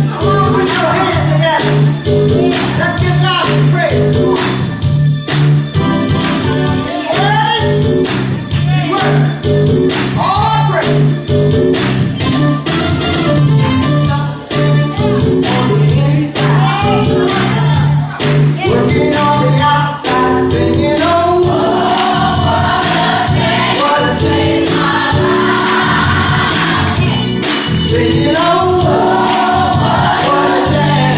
Come on, put your hands together. Let's give God some praise. He's worthy. All praise. On the inside, working on the outside, singing, oh, what a change my life. Singing, oh, what a change.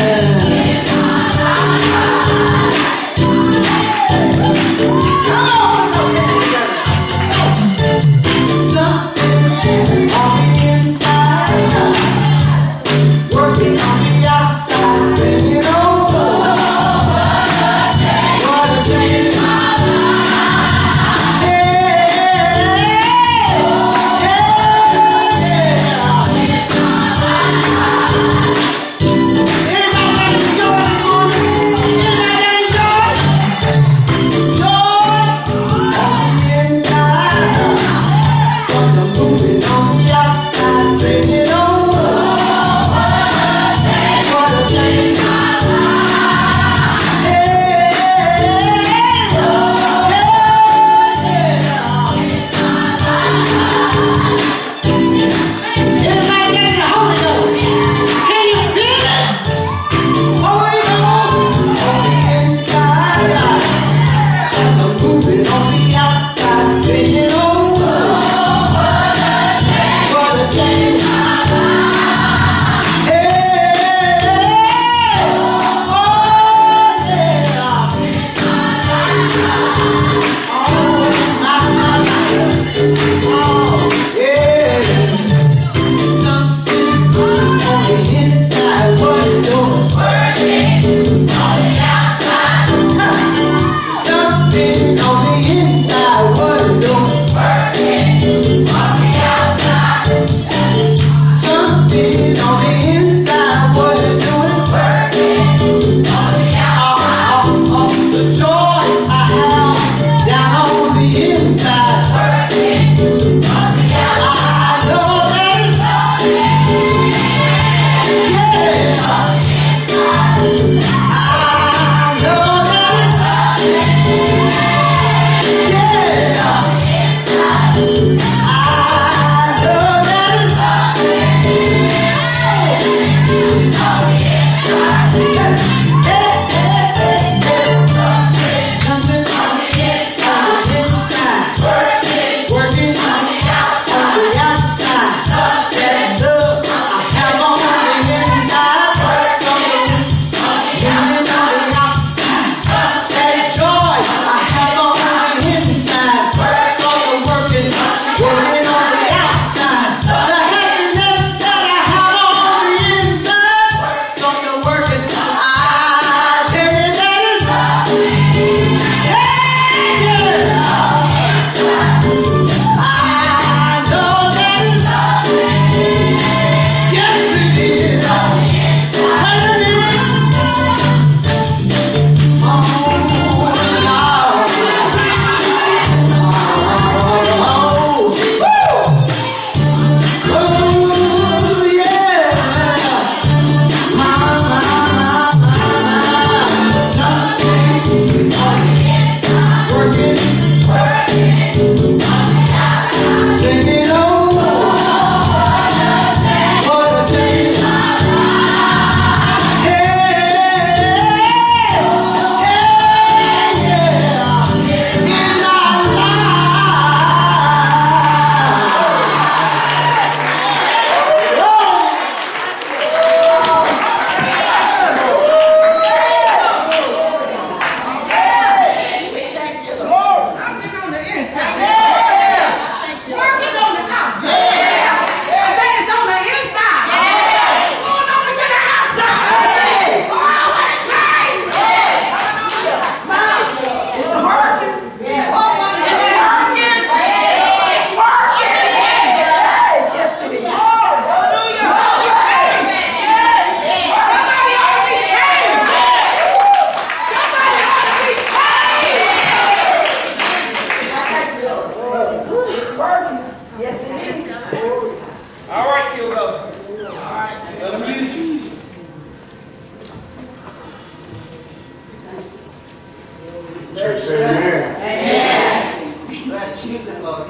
say amen. Amen. Glad you can go.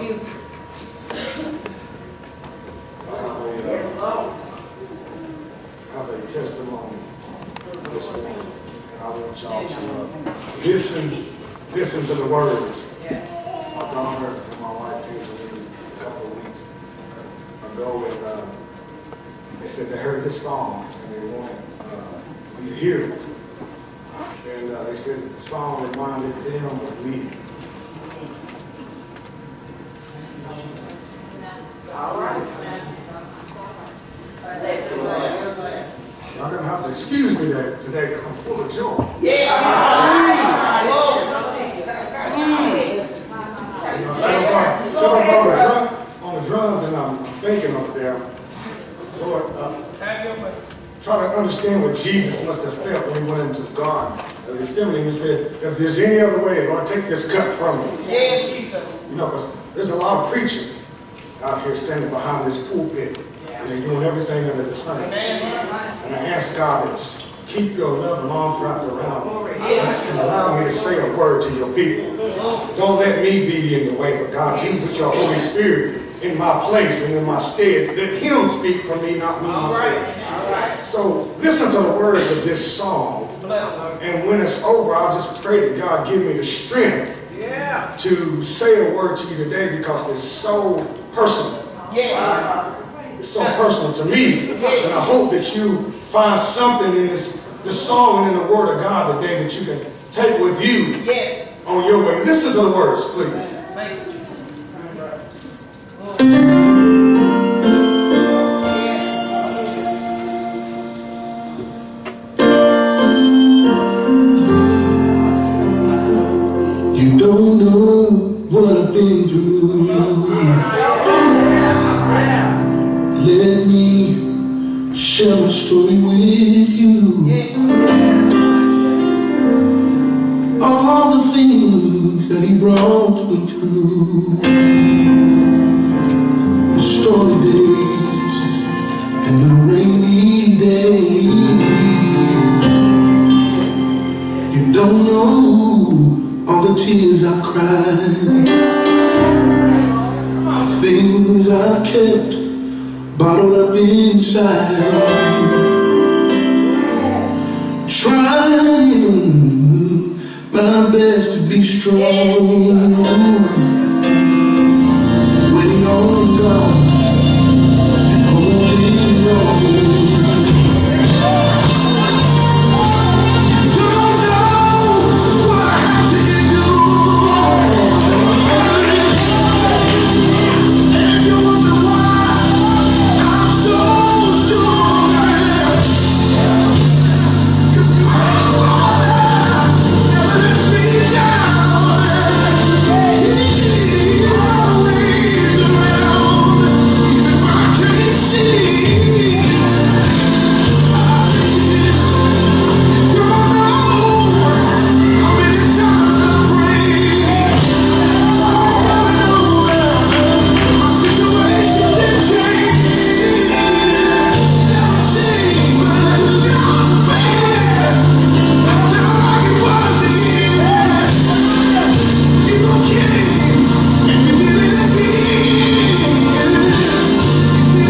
I have a testimony this morning, and I want y'all to listen to the words. My daughter and my wife came to me a couple of weeks ago, and they said they heard this song and they wanted me to hear it. And they said that the song reminded them of me. All right. Y'all gonna have to excuse me today because I'm full of joy. Sitting on the drums, and I'm thinking up there, Lord, trying to understand what Jesus must have felt when he went into the garden of Gethsemane and said, if there's any other way, Lord, take this cup from me. Yes, Jesus. You know, because there's a lot of preachers out here standing behind this pulpit, and they're doing everything under the sun. And I ask God to just keep your loving arms wrapped around me and allow me to say a word to your people. Don't let me be in the way, but God, you put your Holy Spirit in my place and in my stead. Let him speak for me, not me myself. So listen to the words of this song. And when it's over, I'll just pray that God give me the strength to say a word to you today because it's so personal. It's so personal to me. And I hope that you find something in this song and in the Word of God today that you can take with you on your way. Listen to the words, please. You don't know what I've been through. Let me share my story with you. All the things that he brought me through. The stormy days and the rainy days. You don't know all the tears I've cried. The things I've kept bottled up inside, trying my best to be strong, waiting on God and holding on. Don't know what I have to do, and you wonder why I'm so sure, 'cause my Father never lets me down. He's always around, even when I can't see. Don't know how many times I prayed. My situation didn't change. Never changed, but it's just bad. Never like it was then. You came and you did it again. You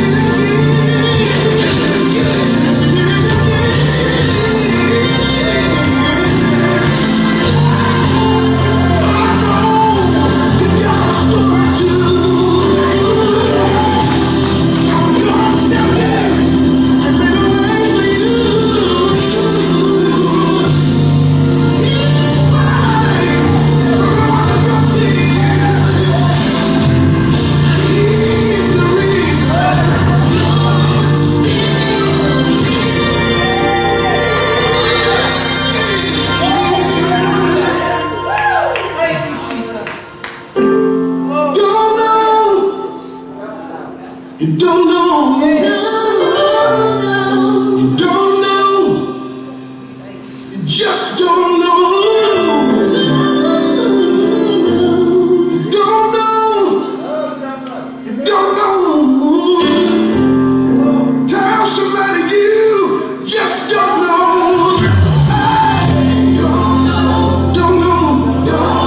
did it I know you got a story too. I'm gonna step in and make a way for you. He's mine, every one of your tears. He's the reason you're Thank you, Jesus. don't know. You don't know. You don't know. You just don't know. You don't know. You don't know. Tell somebody you just don't know. Hey, don't know. Don't know. Don't know.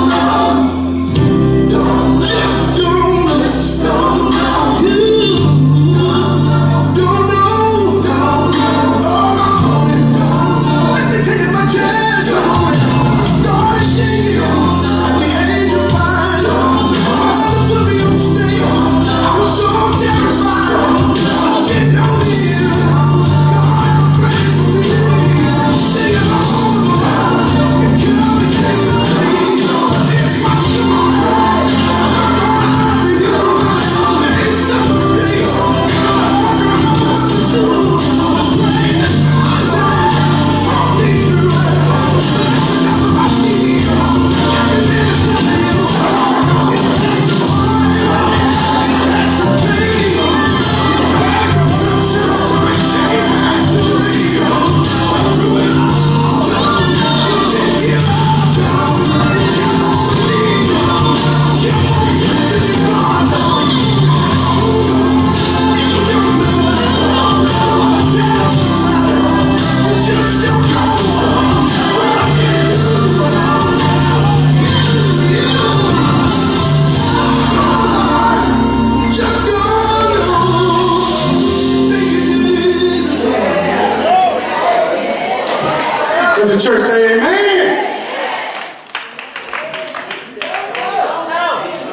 Let the church say amen.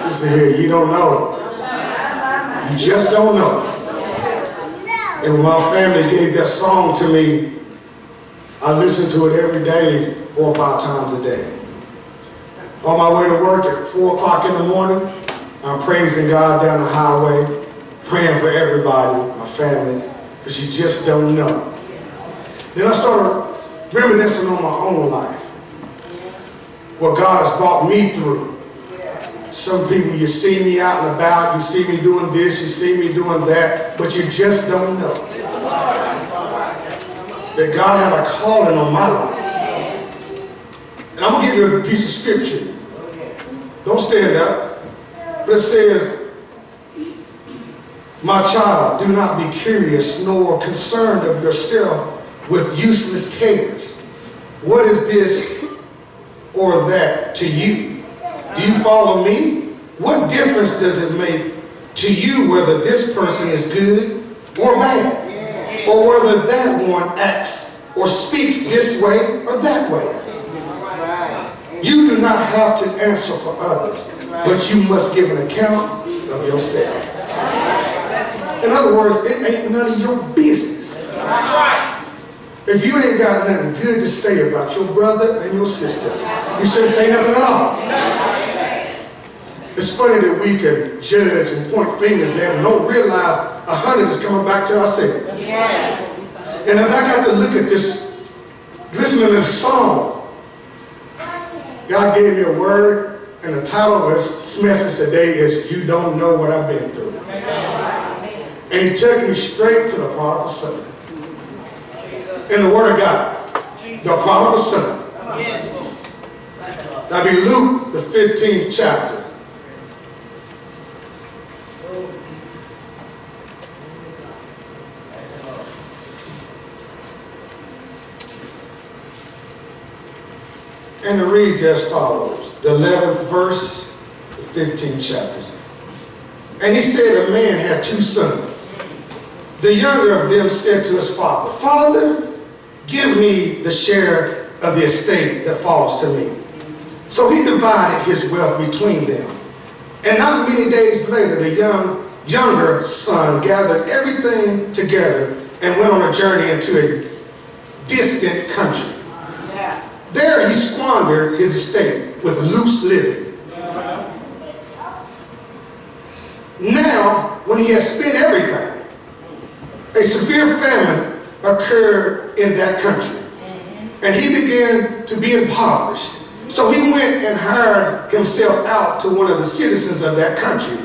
Listen here, you don't know. You just don't know. And when my family gave that song to me, I listened to it every day, 4 or 5 times a day. On my way to work at 4 o'clock in the morning, I'm praising God down the highway, praying for everybody, my family, because you just don't know. Then I started reminiscing on my own life, what God has brought me through. Some people, you see me out and about, you see me doing this, you see me doing that, but you just don't know that God had a calling on my life. And I'm going to give you a piece of scripture. Don't stand up. But it says, my child, do not be curious nor concerned of yourself with useless cares. What is this or that to you? Do you follow me? What difference does it make to you whether this person is good or bad? Or whether that one acts or speaks this way or that way? You do not have to answer for others, but you must give an account of yourself. In other words, it ain't none of your business. If you ain't got nothing good to say about your brother and your sister, you shouldn't say nothing at all. It's funny that we can judge and point fingers at and don't realize 100 is coming back to ourselves. And as I got to look at this, listening to this song, God gave me a word, and the title of this message today is, You Don't Know What I've Been Through. And He took me straight to the prodigal son. In the Word of God, the prodigal son. That'll be Luke, the 15th chapter. And it reads as follows, the 11th verse, the 15th chapters. And he said, a man had 2 sons. The younger of them said to his father, Father, give me the share of the estate that falls to me. So he divided his wealth between them. And not many days later, the younger son gathered everything together and went on a journey into a distant country. There he squandered his estate with loose living. Now, when he had spent everything, a severe famine occurred in that country, and he began to be impoverished. So he went and hired himself out to one of the citizens of that country,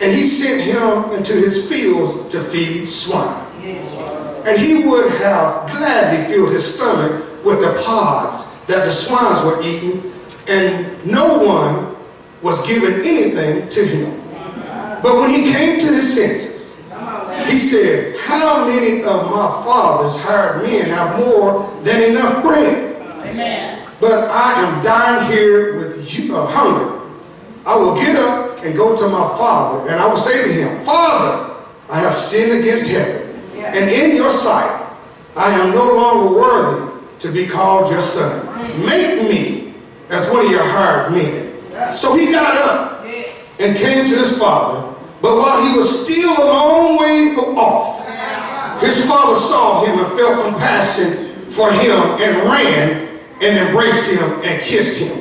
and he sent him into his fields to feed swine. And he would have gladly filled his stomach with the pods that the swines were eating, and no one was given anything to him. But when he came to his senses, he said, how many of my father's hired men have more than enough bread? But I am dying here with hunger. I will get up and go to my father, and I will say to him, Father, I have sinned against heaven, and in your sight I am no longer worthy to be called your son. Make me as one of your hired men. So he got up and came to his father, but while he was still a long way off, his father saw him and felt compassion for him and ran and embraced him and kissed him.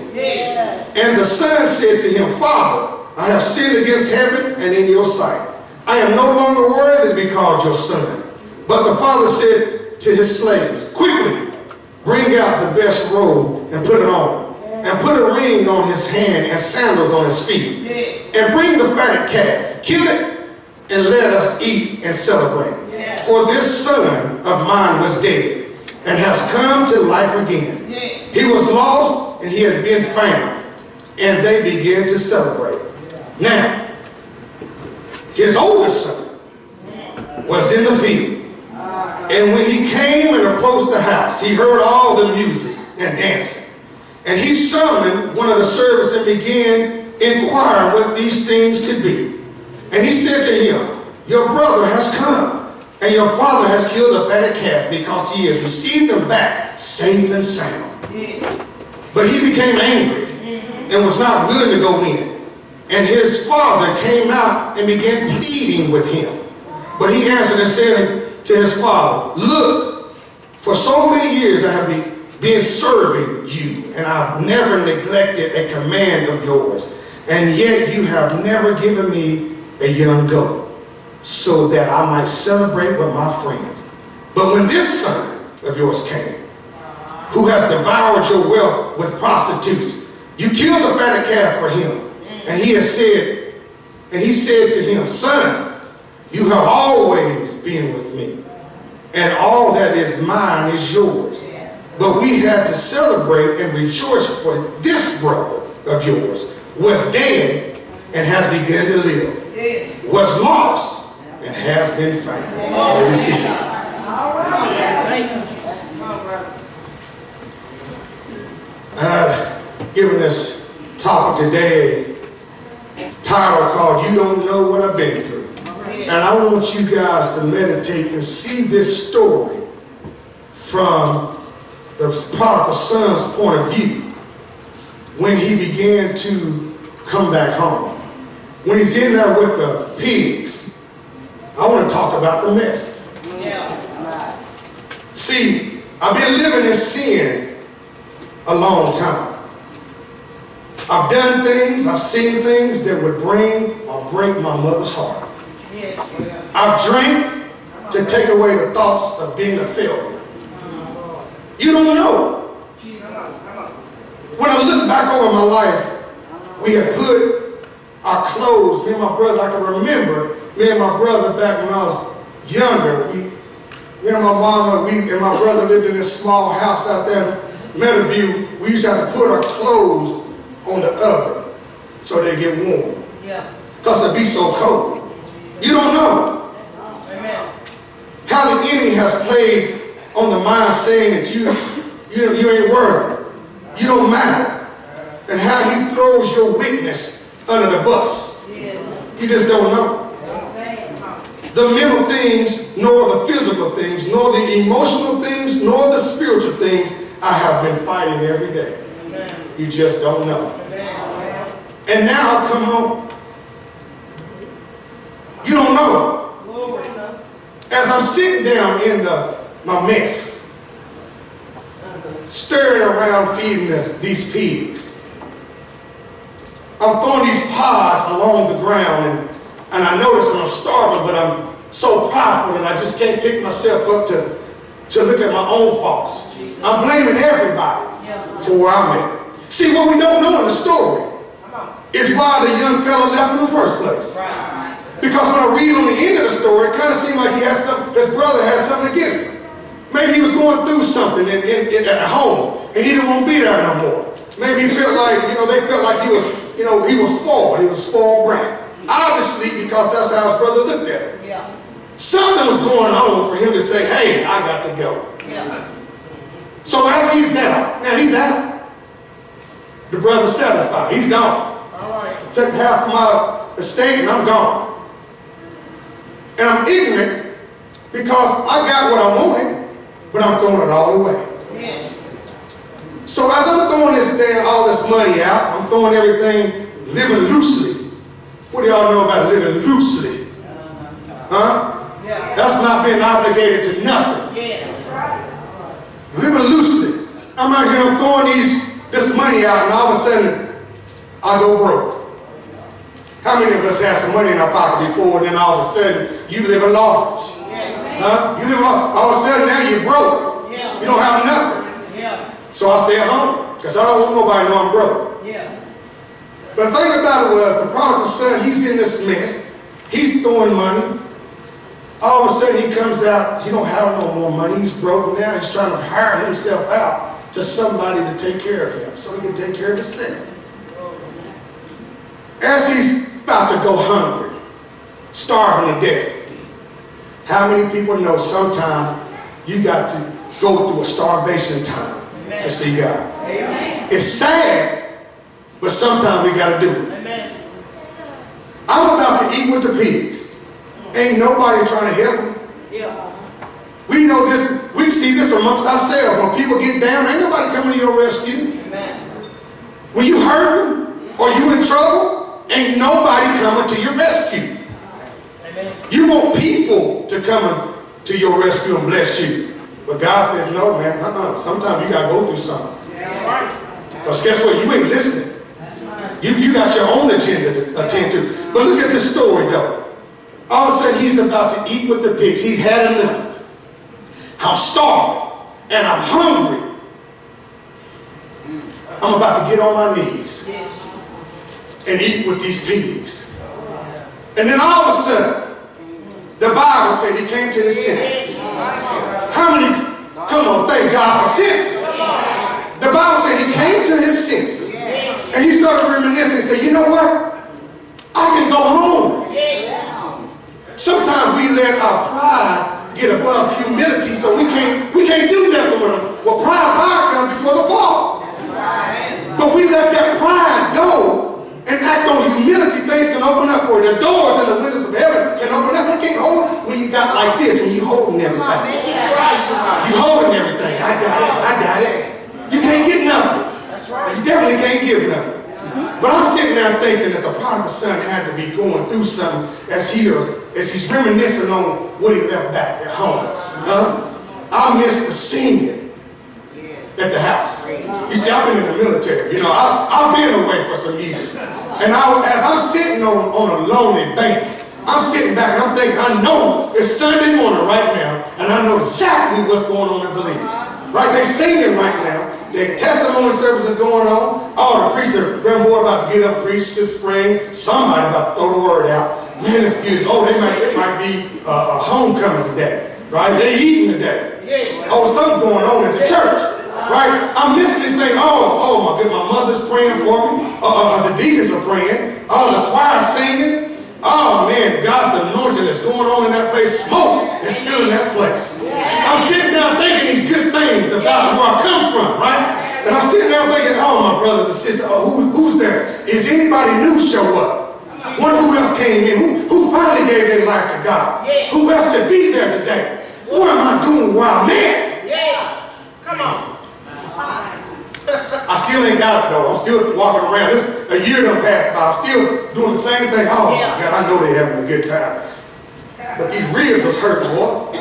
And the son said to him, Father, I have sinned against heaven and in your sight. I am no longer worthy to be called your son. But the father said to his slaves, quickly, bring out the best robe and put it on him, and put a ring on his hand and sandals on his feet. And bring the fatted calf, kill it, and let us eat and celebrate. For this son of mine was dead and has come to life again. He was lost and he has been found. And they began to celebrate. Now, his oldest son was in the field. And when he came and approached the house, he heard all the music and dancing. And he summoned one of the servants and began inquiring what these things could be. And he said to him, your brother has come, And your father has killed the fatted calf because he has received him back safe and sound. But he became angry and was not willing to go in. And his father came out and began pleading with him. But he answered and said to his father, look, for so many years I have been serving you, and I've never neglected a command of yours. And yet you have never given me a young goat, so that I might celebrate with my friends. But when this son of yours came, who has devoured your wealth with prostitutes, you killed the fatted calf for him. And he said to him, son, you have always been with me, and all that is mine is yours. But we had to celebrate and rejoice, for this brother of yours was dead and has begun to live, was lost and has been found. Let me see. I've given this topic today title called You Don't Know What I've Been Through. And I want you guys to meditate and see this story from the prodigal son's point of view when he began to come back home. When he's in there with the pigs, I want to talk about the mess. See, I've been living in sin a long time. I've done things, I've seen things that would bring or break my mother's heart. I've drank to take away the thoughts of being a failure. You don't know. When I look back over my life, we had put our clothes, me and my brother, I can remember me and my brother back when I was younger. Me and my mama, and my brother lived in this small house out there in Meadowview. We used to have to put our clothes on the oven so they get warm. Because it'd be so cold. You don't know how the enemy has played on the mind, saying that you ain't worthy, you don't matter, and how he throws your weakness under the bus. You just don't know. The mental things, nor the physical things, nor the emotional things, nor the spiritual things I have been fighting every day. You just don't know. And now I come home. You don't know. As I'm sitting down in my mess, stirring around feeding these pigs, I'm throwing these pods along the ground, and I notice I'm starving, but I'm so prideful that I just can't pick myself up to look at my own faults. I'm blaming everybody for where I'm at. See, what we don't know in the story is why the young fella left in the first place. Because when I read on the end of the story, it kind of seemed like his brother had something against him. Maybe he was going through something at home, and he didn't want to be there no more. Maybe he felt like, they felt like he was spoiled. He was a spoiled brat. Obviously, because that's how his brother looked at him. Something was going on for him to say, hey, I got to go. So as he's out, now he's out. The brother's satisfied. He's gone. Took half of my estate and I'm gone. And I'm ignorant because I got what I wanted, but I'm throwing it all away. So as I'm throwing all this money out, I'm throwing everything, living loosely. What do y'all know about living loosely? Huh? That's not being obligated to nothing. Living loosely. I'm out here, I'm throwing this money out, and all of a sudden, I go broke. How many of us had some money in our pocket before, and then all of a sudden, you live at large? Huh? You live all of a sudden, now you're broke. You don't have nothing. So I stay at home, because I don't want nobody to know I'm broke. But the thing about it was, the prodigal son, he's in this mess. He's throwing money. All of a sudden, he comes out, he don't have no more money. He's broke now. He's trying to hire himself out to somebody to take care of him so he can take care of himself. As he's about to go hungry, starving to death, how many people know sometimes you got to go through a starvation time to see God? It's sad, but sometimes we got to do it. I'm about to eat with the pigs. Ain't nobody trying to help me. We know this, we see this amongst ourselves. When people get down, ain't nobody coming to your rescue. When you hurting or you in trouble, ain't nobody coming to your rescue. You want people to come to your rescue and bless you. But God says, no, man, sometimes you got to go through something. Because guess what? You ain't listening. You got your own agenda to attend to. But look at this story, though. All of a sudden, he's about to eat with the pigs. He had enough. I'm starving, and I'm hungry. I'm about to get on my knees and eat with these pigs. And then all of a sudden, the Bible said he came to his senses. How many, come on, thank God for senses. The Bible said he came to his senses. And he started reminiscing and said, you know what? I can go home. Sometimes we let our pride get above humility, so we can't do nothing with them. Well, pride comes before the fall. But we let that pride go and act on humility, things can open up for you. The doors and the windows of heaven can open up. They can't hold when you got like this, when you holding everything. You holding everything. I got it. You can't get nothing. You definitely can't give nothing. But I'm sitting there thinking that the prodigal son had to be going through something as he's reminiscing on what he left back at home. I miss the singing at the house. You see, I've been in the military. You know, I've been away for some years. And as I'm sitting on a lonely bank, I'm sitting back and I'm thinking, I know it's Sunday morning right now, and I know exactly what's going on in Believe. Right? They're singing right now. The testimony service is going on. Oh, the preacher, grandboy about to get up, preach this spring. Somebody about to throw the word out. Man, it's good. Oh, it might be a homecoming today. Right? They eating today. Oh, something's going on at the church. Right? I'm missing this thing. Oh my goodness, my mother's praying for me. The deacons are praying. Oh, the choir's singing. Oh man, God's anointing is going on in that place. Smoke is filling that place. I'm sitting down thinking these good things about where I come from, right? And I'm sitting down thinking, oh, my brothers and sisters, who's there? Is anybody new show up? Wonder who else came in? Who finally gave their life to God? Who else could be there today? What am I doing where I'm at? Yes. Come on. I still ain't got it though. I'm still walking around. A year done passed by. I'm still doing the same thing. Oh my God, I know they're having a good time. But these ribs was hurting, boy.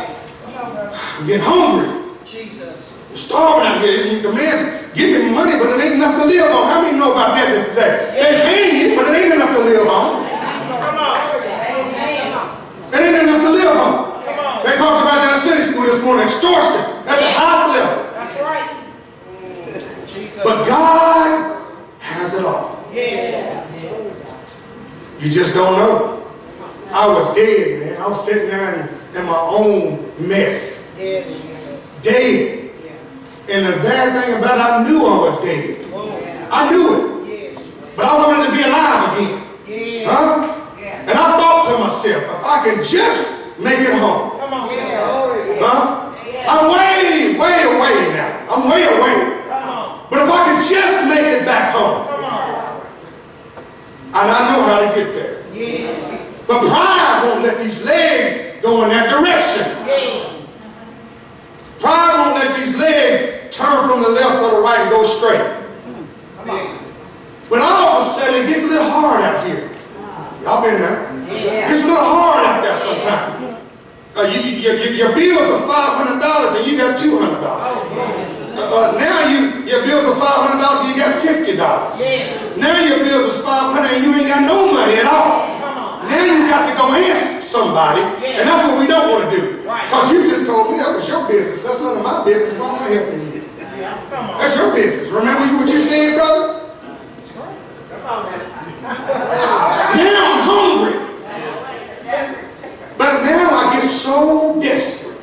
I'm getting hungry. Jesus. I'm starving out here. The man's giving me money, but it ain't enough to live on. How many know about that this day? They paying you, but it ain't enough to live on. Come on. It ain't enough to live on. Come on. They talked about that in Sunday school this morning. Extortion at the highest level. That's right. Jesus. But God has it all. Yes. You just don't know. I was dead, man. I was sitting there in my own mess. Yes. Dead. And the bad thing about it, I knew I was dead. I knew it. Yes. But I wanted to be alive again. Yes. Huh? And I thought to myself, if I can just make it home. Come on. Huh? I'm way away now. I'm way away. Come on. But if I can just make it back home. Come on. And I know how to get there. Yes. But pride won't let these legs go in that direction. Yes. Pride won't let these legs turn from the left or the right and go straight. Come on. But all of a sudden, it gets a little hard out here. Y'all been there? Yeah. It gets a little hard out there sometimes. Your bills are $500 and you got $200. Now your bills are $500 and you got $50. Yes. Now your bills is $500 and you ain't got no money at all. Come on. Now you got to go ask somebody, and that's what we don't want to do. Because you just told me that was your business. That's none of my business. Why am I helping you? Yeah. Come on. That's your business. Remember what you said, brother? Come on, man. Now I'm hungry. But now I get so desperate.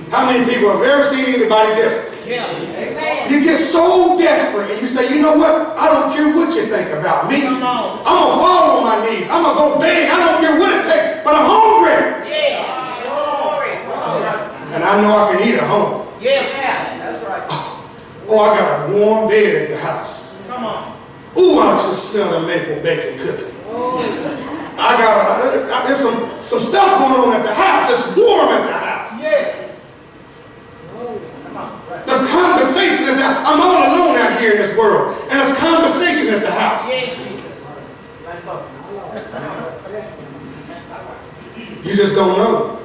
How many people have ever seen anybody desperate? Yeah. You get so desperate and you say, you know what? I don't care what you think about me. Come on. I'm going to fall on my knees. I'm going to go beg. I don't care what it takes, but I'm hungry. Yeah. Glory. And I know I can eat at home. Yeah. That's right. Oh, I got a warm bed at the house. Come on. Ooh, I just smell the maple bacon cooking. I got there's some stuff going on at the house. It's warm at the house. conversation at the house. I'm all alone out here in this world. And there's conversation at the house. You just don't know.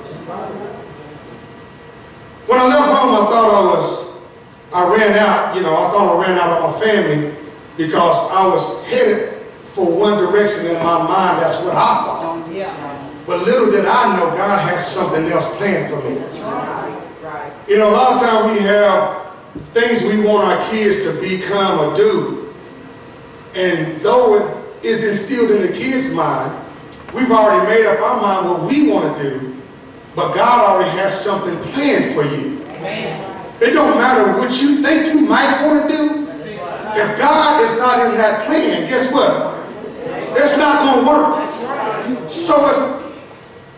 When I left home, I thought I ran out, I thought I ran out of my family because I was headed for one direction in my mind. That's what I thought. But little did I know God has something else planned for me. A lot of times we have things we want our kids to become or do. And though it is instilled in the kids' mind, we've already made up our mind what we want to do. But God already has something planned for you. It don't matter what you think you might want to do. If God is not in that plan, guess what? It's not going to work. So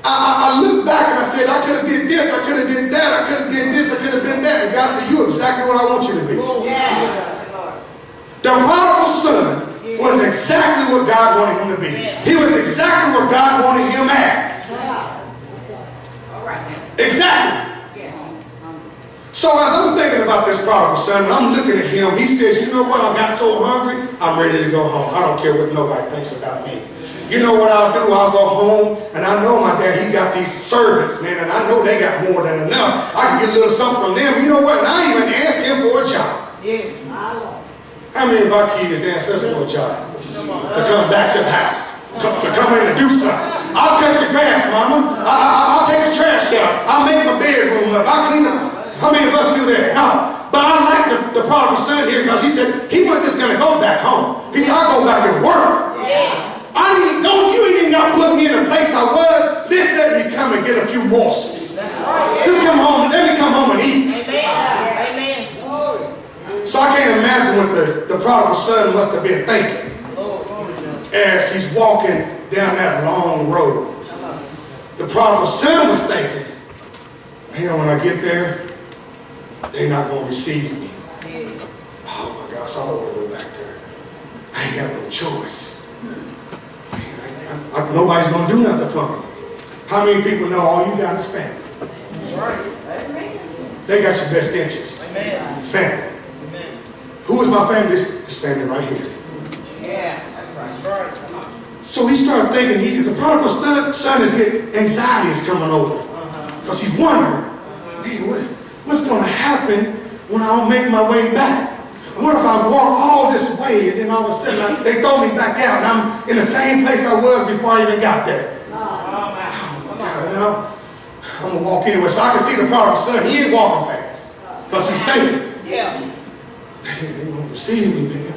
I look back and I said, I could have did this, I could have did that, I could have did this, I could have been that. And God said, you're exactly what I want you to be. The prodigal son was exactly what God wanted him to be. He was exactly what God wanted him at. Exactly. So as I'm thinking about this prodigal son, and I'm looking at him, he says, you know what, I got so hungry, I'm ready to go home. I don't care what nobody thinks about me. You know what I'll do? I'll go home, and I know my dad, he got these servants, man, and I know they got more than enough. I can get a little something from them. You know what? And I even asked him for a job. Yes. How many of our kids ask us for a job? To come back to the house. To come in and do something. I'll cut your grass, mama. I'll take the trash out. I'll make my bedroom up. I'll clean up. How many of us do that? No. But I like the prodigal son here because he said he wasn't just going to go back home. He said, I'll go back and work. Yes. You ain't even got to put me in the place I was. Just let me come and get a few morsels. That's right. Just come home. Let me come home and eat. Amen. So I can't imagine what the prodigal son must have been thinking as he's walking down that long road. The prodigal son was thinking, man, when I get there, they're not going to receive me. Oh my gosh, I don't want to go back there. I ain't got no choice. Nobody's going to do nothing for me. How many people know all you got is family? They got your best interest. Family. Who is my family? Just standing right here. Yeah, that's right. So he started thinking, the prodigal son is getting, anxiety is coming over. Because he's wondering, man, what's going to happen when I don't make my way back? What if I walk all this way and then all of a sudden they throw me back out and I'm in the same place I was before I even got there? Oh my God, I'm going to walk anyway. So I can see the prodigal son. He ain't walking fast because he's thinking. Yeah. They won't receive me, man.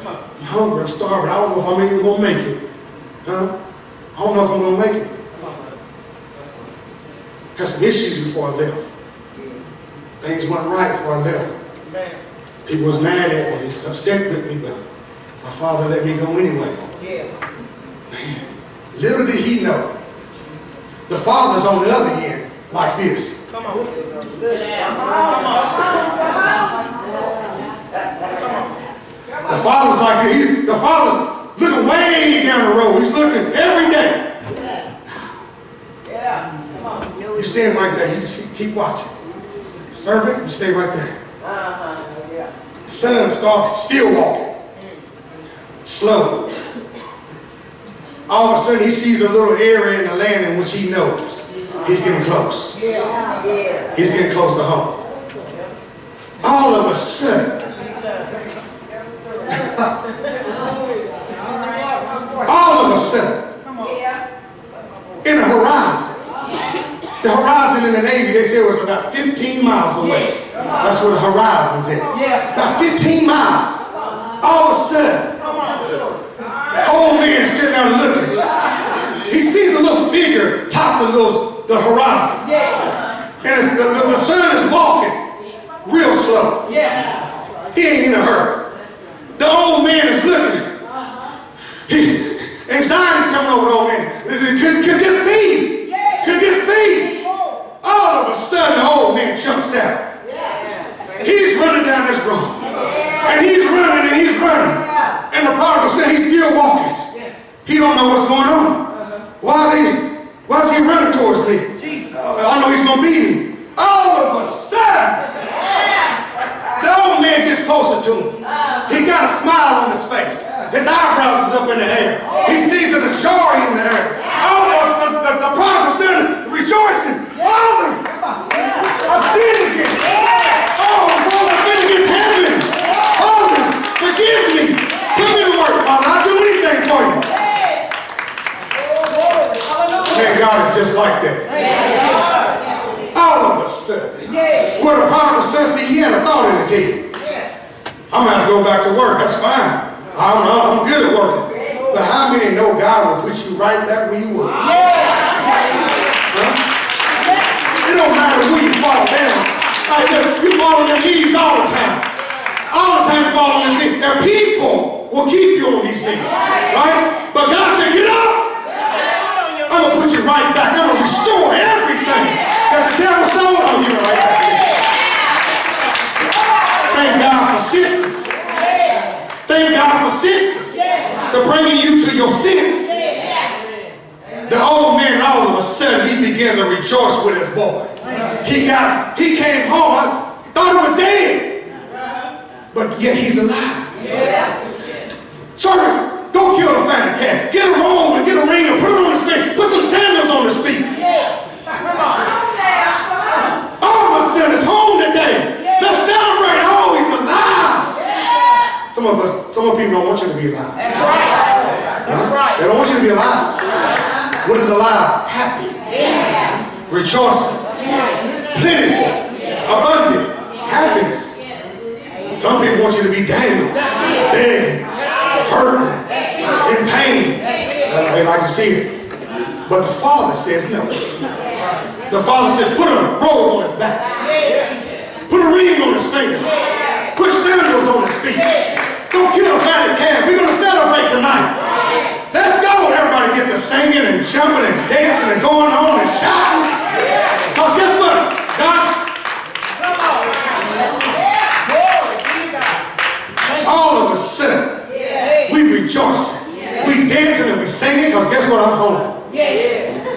I'm hungry, I'm starving. I don't know if I'm even going to make it. Huh? I don't know if I'm going to make it. Had some issues before I left. Things went right before I left. People was mad at me, upset with me, but my father let me go anyway. Man, little did he know, the father's on the other end, like this. Come on. The father's like this. The father's looking way down the road. He's looking every day. You stand right there. You keep watching. Servant, you stay right there. Son starts still walking. Slow. All of a sudden he sees a little area in the land in which he knows he's getting close. He's getting close to home. All of a sudden, in the horizon, the horizon in the Navy, they said it was about 15 miles away. That's where the horizon's at. About 15 miles. All of a sudden, the old man sitting there looking. He sees a little figure top the horizon. And the sun is walking real slow. He ain't in a hurry. The old man is looking. Anxiety's coming over the old man. Could this be? Could this be? All of a sudden, the old man jumps out. He's running down this road. And he's running and he's running. And the prodigal son, he's still walking. He don't know what's going on. Why is he running towards me? I know he's going to beat me. All of a sudden, closer to him. He got a smile on his face. His eyebrows is up in the air. He sees that there's joy in the air. All the prodigal son is rejoicing. Father, I've sinned against you. Oh, Father, I've sinned against heaven. Father, forgive me. Put me to work, Father. I'll do anything for you. Man, God is just like that. All of a sudden, what the prodigal son said, he had a thought in his head. I'm going to have to go back to work. That's fine. I'm good at working. But how many know God will put you right back where you were? Huh? It don't matter who you fall down. Like, you fall on your knees all the time. All the time you fall on your knees. And people will keep you on these knees. Right? But God said, get up. I'm going to put you right back. I'm going to restore everything that the devil stole from you right back. Thank God for senses. Thank God for senses. To bringing you to your senses. The old man, all of a sudden, he began to rejoice with his boy. He came home. I thought he was dead. But yet he's alive. Servant, go kill the fatted calf. Get a robe and get a ring and put it on his feet. Put some sandals on his feet. All of a sudden, it's home today. Let's celebrate. Oh, he's alive. Some people don't want you to be alive. That's right. That's right. They don't want you to be alive. What is alive? Happy. Rejoicing. Plentiful. Abundant. Happiness. Some people want you to be down. Begging. Hurting. In pain. They like to see it. But the Father says no. The Father says put a robe on his back. Put a ring on his finger. Put sandals on his feet. Don't kill a fatted calf. We're going to celebrate tonight. Let's go. Everybody get to singing and jumping and dancing and going on and shouting. Because guess what? All of a sudden, we rejoicing. We dancing and we singing because guess what? I'm home.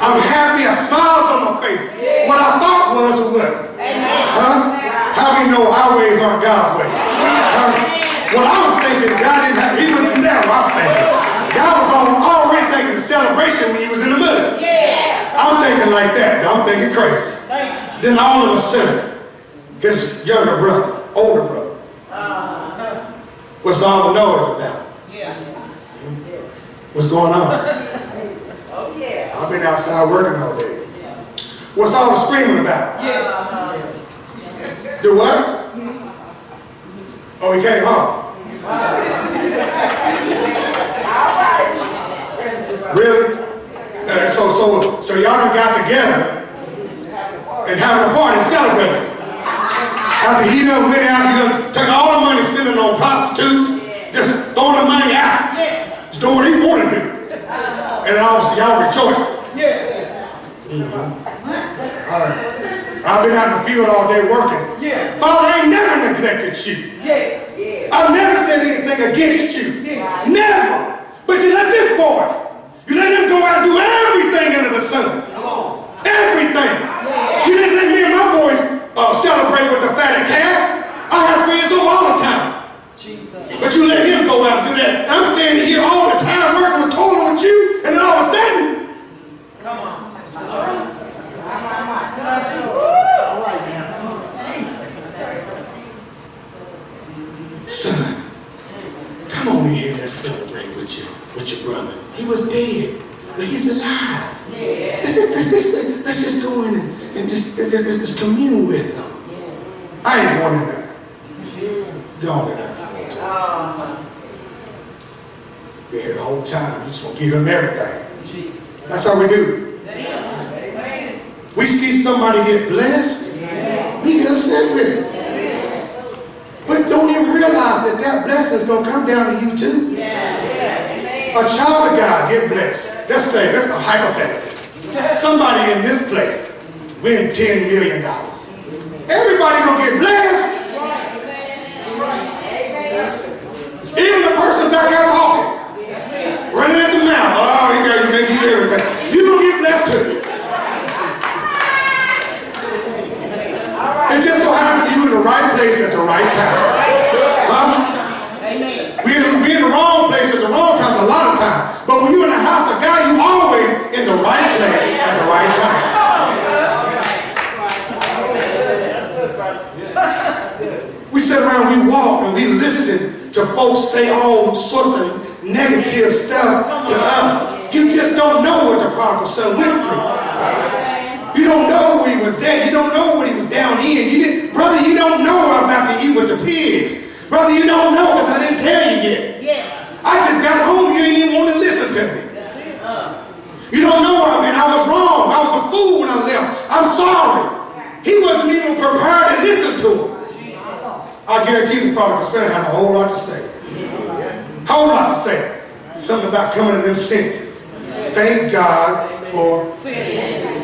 I'm happy. A smile's on my face. What I thought was what? Huh? How many know our ways aren't God's ways? What I was thinking, God didn't have, he wasn't there. I was thinking. God was already thinking the celebration when he was in the mud. I'm thinking like that. I'm thinking crazy. Then all of a sudden, this younger brother, older brother, what's all the noise about? What's going on? I've been outside working all day. What's all the screaming about? Do what? Oh, he came home. Really? So y'all done got together and having a party and celebrating. After he done went out, he done took all the money spending on prostitutes, just throwing the money out. Just doing what he wanted to do. And obviously y'all rejoicing. All right. I've been out in the field all day working. Father, I ain't never neglected you. I've never said anything against you. Never. But you let this boy, you let him go out and do everything under the sun. Everything. You didn't let me and my boys celebrate with the fatted calf. I have friends over all the time. But you let him go out and do that. I'm standing here all the time working with toiling with you, and then all of a sudden, son, come on in here, let's celebrate with your brother. He was dead, but he's alive. Let's just go in and just commune with him. I ain't going in there. Go on in there. We're here the whole time. You just want to give him everything. That's how we do. We see somebody get blessed, we get upset with it. But don't even realize that blessing is going to come down to you too. A child of God get blessed. Let's say, that's a hypothetical. Somebody in this place win $10 million. Everybody going to get blessed. Even the person back out talking, running at the mouth. Oh, you got to get everything. You're going to get blessed too. It just so happens you in the right place at the right time. sit around, we walk, and we listen to folks say all sorts of negative stuff to us. You just don't know what the prodigal son went through. You don't know where he was at. You don't know what he was down in. Brother, you don't know what I'm about to eat with the pigs. Brother, you don't know because I didn't tell you yet. I just got home. You ain't even want to listen to me. You don't know where I've been. I was wrong. I was a fool when I left. I'm sorry. He wasn't even prepared to listen to him. I guarantee the prodigal son had a whole lot to say. Whole lot to say. Something about coming to them senses. Thank God for senses.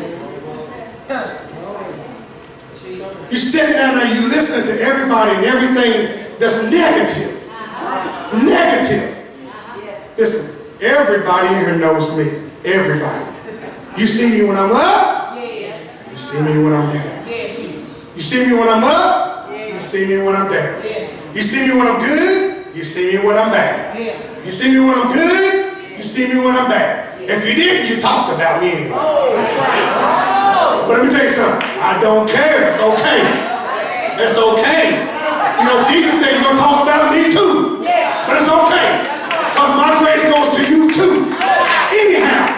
You sit down there, you listen to everybody and everything that's negative. Negative. Listen, everybody here knows me. Everybody. You see me when I'm up. You see me when I'm down. You see me when I'm up. You see me when I'm down. You see me when I'm good. You see me when I'm bad. You see me when I'm good. You see me when I'm bad. If you didn't, you talked about me anyway. But let me tell you something. I don't care. It's okay. It's okay. You know, Jesus said you're going to talk about me too. But it's okay. Because my grace goes to you too. Anyhow.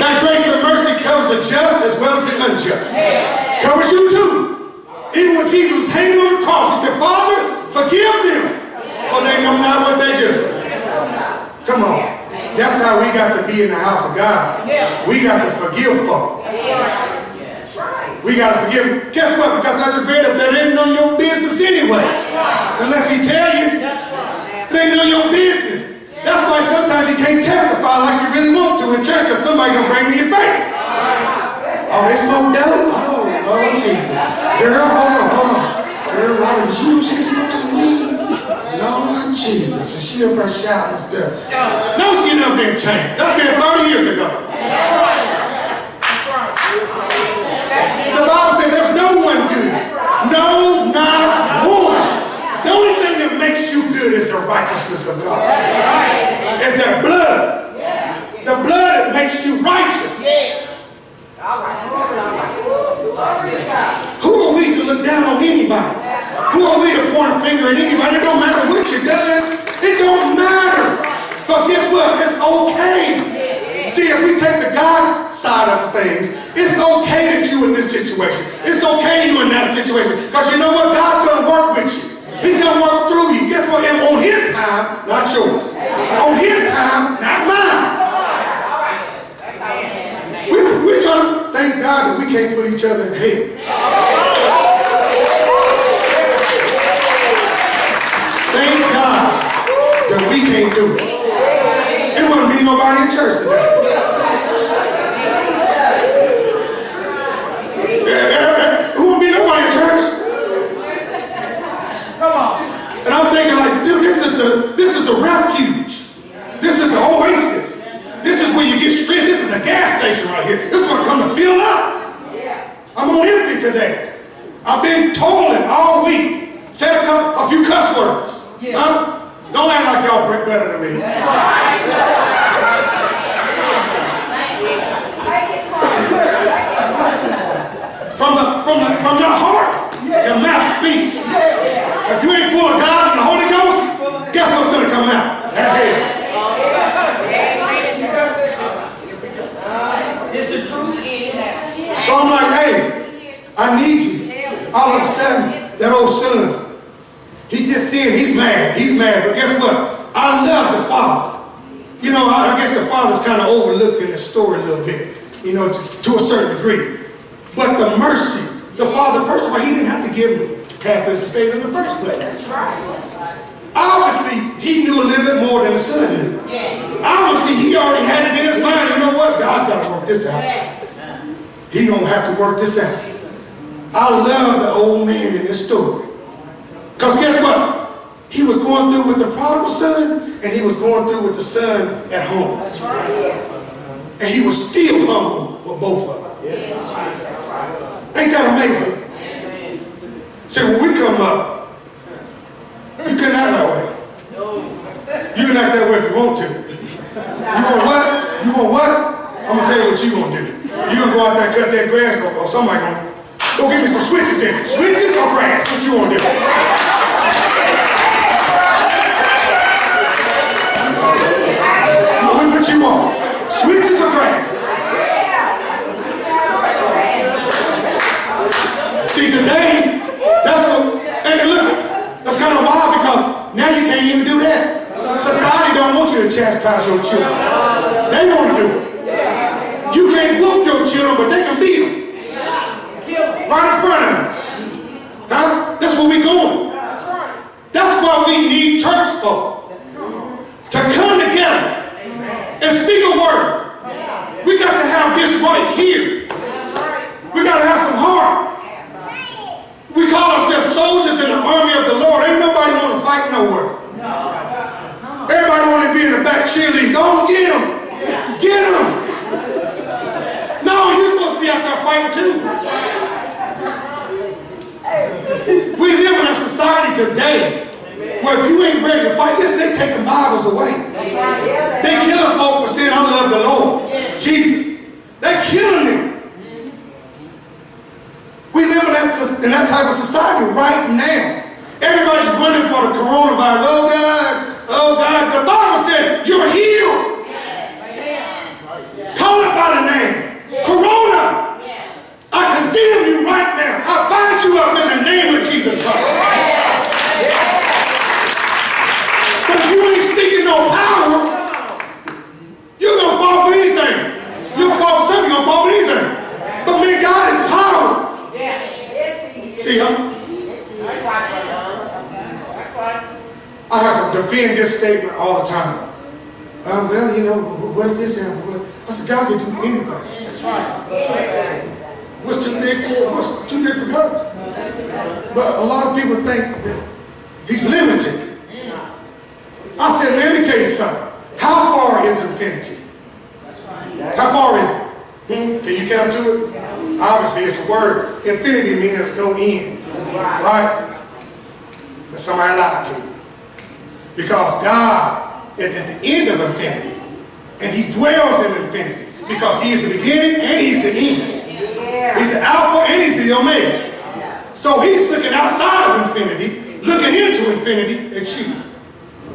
That grace and mercy covers the just as well as the unjust. Covers you too. Even when Jesus was hanging on the cross, he said, Father, forgive them, for they know not what they do. Come on. That's how we got to be in the house of God. We got to forgive folk. We got to forgive them. Guess what? Because I just read up that ain't none of your business anyway. Unless he tell you. It ain't none of your business. That's why sometimes you can't testify like you really want to in church because somebody gonna bring me your face. Oh, they smoke dope? Oh, Lord Jesus. Girl, hold on. Girl, did you know she smoked some weed? Lord Jesus. And she up there shouting and stuff. No, she done been changed. That's been 30 years ago. The Bible says there's no one good. No, not one. The only thing that makes you good is the righteousness of God. It's that blood. The blood that makes you righteous. Who are we to look down on anybody? Who are we to point a finger at anybody? It don't matter what you done. It don't matter. Because guess what? It's okay. See, if we take the God side of things, it's okay that you're in this situation. It's okay you're in that situation. Because you know what? God's going to work with you. He's going to work through you. Guess what? And on his time, not yours. On his time, not mine. We're trying to thank God that we can't put each other in hell. Thank God that we can't do it. There wouldn't be nobody in church today. Who wouldn't be nobody in church? Come on. And I'm thinking like, dude, this is the refuge. This is the oasis. This is where you get strength. This is a gas station right here. This is where I come to fill up. I'm on empty today. I've been toiling all week. Said a few cuss words. Huh? Don't act like y'all better than me. From your heart, your mouth speaks. If you ain't full of God and the Holy Ghost, guess what's going to come out? That head. It's the truth in that. So I'm like, hey, I need you. All of a sudden, that old son, he gets in, he's mad, but guess what? I love the father. You know, I guess the father's kind of overlooked in the story a little bit, you know, to a certain degree. But the mercy, the father, first of all, he didn't have to give me half his estate in the first place. That's right. Obviously, he knew a little bit more than the son knew. Yes. Obviously, he already had it in his mind. You know what? God's got to work this out. Yes. He don't have to work this out. I love the old man in this story. Because guess what? He was going through with the prodigal son, and he was going through with the son at home. That's right. And he was still humble with both of them. Yes. Ain't that amazing? See, when we come up, you can act that way. You can act that way if you want to. You want what? You want what? I'm going to tell you what you're going to do. You're going to go out there and cut that grass, or somebody going to go Go get me some switches then. Switches or grass? What you want to do? What you want? Switches or grass? See, today, that's what, and look, that's kind of wild because now you can't even do that. Society don't want you to chastise your children. They want to do it. You can't whoop your children, but they can beat them. Right in front of them. Huh? That's where we going. That's why we need church folk to come together and speak a word. We got to have this right here. We got to have some heart. We call ourselves soldiers in the army of the Lord. Ain't nobody want to fight nowhere. Everybody want to be in the back cheerleading. Go on, get them. Get them. No, you're supposed to be out there fighting too. We live in a society today where if you ain't ready to fight, listen, they taking Bibles away. They killing folk for saying, I love the Lord. Jesus. They killing them. We live in that type of society right now. Everybody's running for the coronavirus. Oh God. The Bible said you're healed. Call it by the name. Corona. I condemn you right now. I bind you up in the name of Jesus Christ. But if you ain't speaking no power, you're going to fall for anything. You're going to fall for something, you're going to fall for anything. But man, God is power. See, I have to defend this statement all the time. Well, you know, what if this happened? I said, God can do anything. That's right. What's too big for God? But a lot of people think that He's limited. I said, let me tell you something. How far is infinity? How far is it? Can you count to it? Obviously, it's a word. Infinity means there's no end. Right? But somebody lied to you. Because God is at the end of infinity. And He dwells in infinity. Because He is the beginning and He's the end. He's the Alpha and He's the Omega. So He's looking outside of infinity, looking into infinity at you.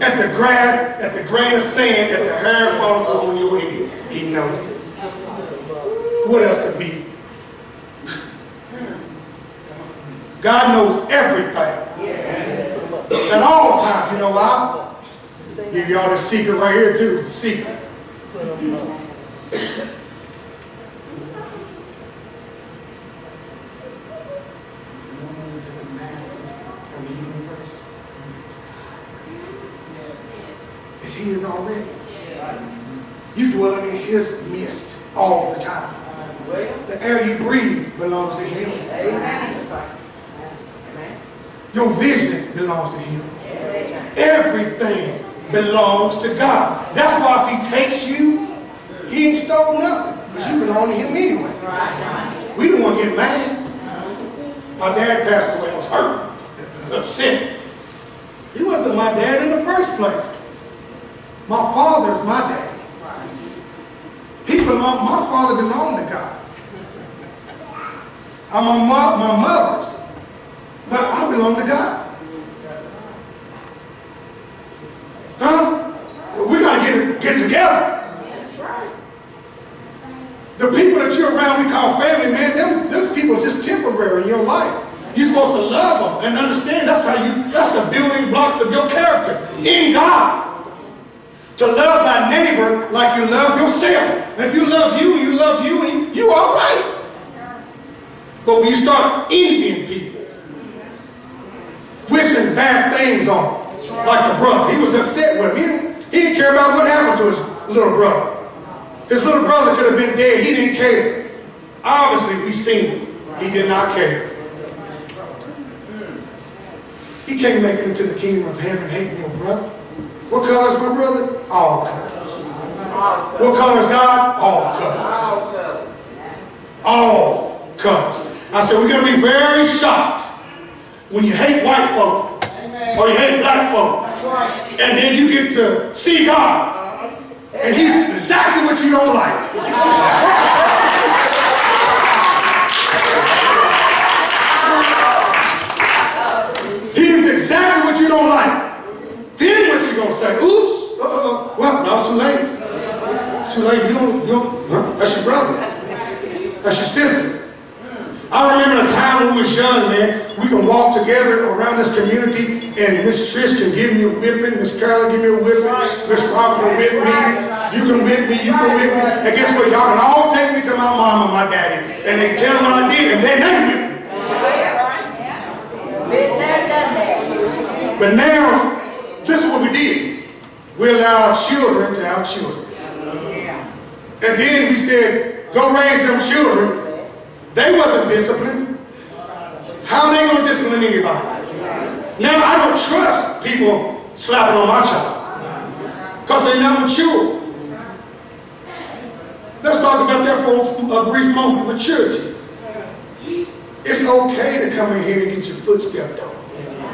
At the grass, at the grain of sand, at the hair follicle on your head. He knows it. What else could be? God knows everything. At all times. You know why? Give y'all this secret right here too. It's a secret. It's His already. You dwelling in His midst all the time. The air you breathe belongs to Him. Your vision belongs to Him. Everything belongs to God. That's why if He takes you, He ain't stole nothing. Because you belong to Him anyway. We don't want to get mad. My dad passed away. I was hurt, upset. He wasn't my dad in the first place. My father's my daddy. My father belonged to God. I'm my mother's. But I belong to God. Huh? We got to get it together. The people that you're around, we call family, man, those people are just temporary in your life. You're supposed to love them and understand that's the building blocks of your character in God. To love thy neighbor like you love yourself. And if you love you, and you all right. But when you start envying people, wishing bad things on them, like the brother, he was upset with him. He didn't care about what happened to his little brother. His little brother could have been dead. He didn't care. Obviously, we seen him. He did not care. He can't make it into the kingdom of heaven hating your brother. What color is my brother? All colors. What color is God? All colors. All colors. I said, we're going to be very shocked when you hate white folk or you hate black folk. And then you get to see God. And He's exactly what you don't like. Too late. That's your brother. That's your sister. I remember a time when we was young, man. We can walk together around this community, and Miss Trish can give me a whipping, Miss Carolyn give me a whipping, Miss Rob can whip me, you can whip me, you can whip me. And guess what? Y'all can all take me to my mom and my daddy, and they tell them what I did, and then they whip me. But now, this is what we did. We allowed our children to have children. And then we said, go raise them children. They wasn't disciplined. How are they going to discipline anybody? Now I don't trust people slapping on my child because they're not mature. Let's talk about that for a brief moment. Maturity. It's okay to come in here and get your foot stepped on.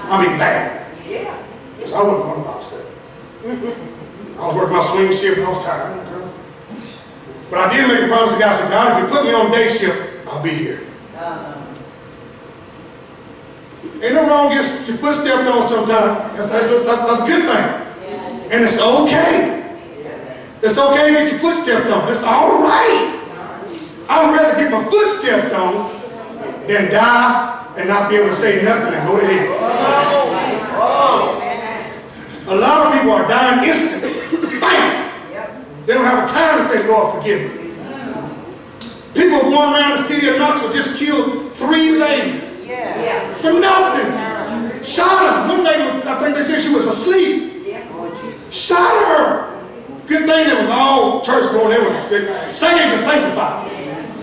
I mean bad. Because I wasn't going to Bible study. I was working my swing shift and I was tired. But I did make a promise to God. I said, God, if you put me on day shift, I'll be here. Ain't no wrong getting your foot stepped on sometime. That's a good thing. And it's okay. It's okay to get your foot stepped on. It's all right. I would rather get my foot stepped on than die and not be able to say nothing and go to hell. A lot of people are dying instantly. Bam! They don't have a time to say, Lord, forgive me. People going around the city of Knoxville just killed 3 ladies for nothing. Shot them. One lady, I think they said she was asleep. Shot her. Good thing there was all church going. They were saved and sanctified.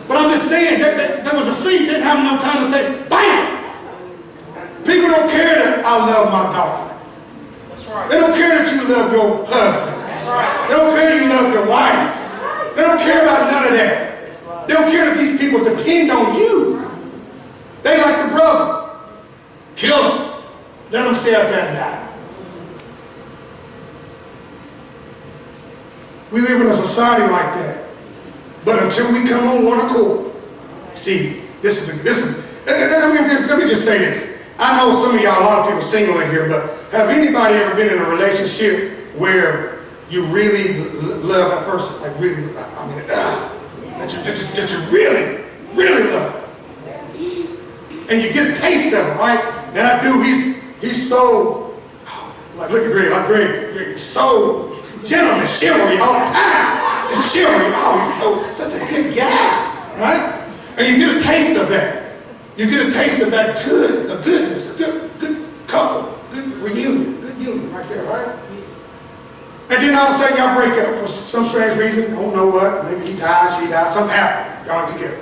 But I'm just saying that was asleep. Didn't have no time to say, bam. People don't care that I love my daughter. They don't care that you love your husband. They don't care that you love your wife. They don't care about none of that. They don't care that these people depend on you. They like the brother. Kill him. Let him stay out there and die. We live in a society like that. But until we come on one accord, see, let me just say this. I know some of y'all, a lot of people single in here, but have anybody ever been in a relationship where you really love that person? Like really, I mean, that you really, really love. And you get a taste of it, right? That dude, he's so, like, look at Greg, Greg, so gentle and chivalry all the time. Just chivalry. Oh, he's such a good guy, right? And you get a taste of that. You get a taste of that goodness, a good couple, good reunion, good union right there, right? And then all of a sudden y'all break up for some strange reason. Don't know what. Maybe he dies, she dies, something happened. Y'all ain't together.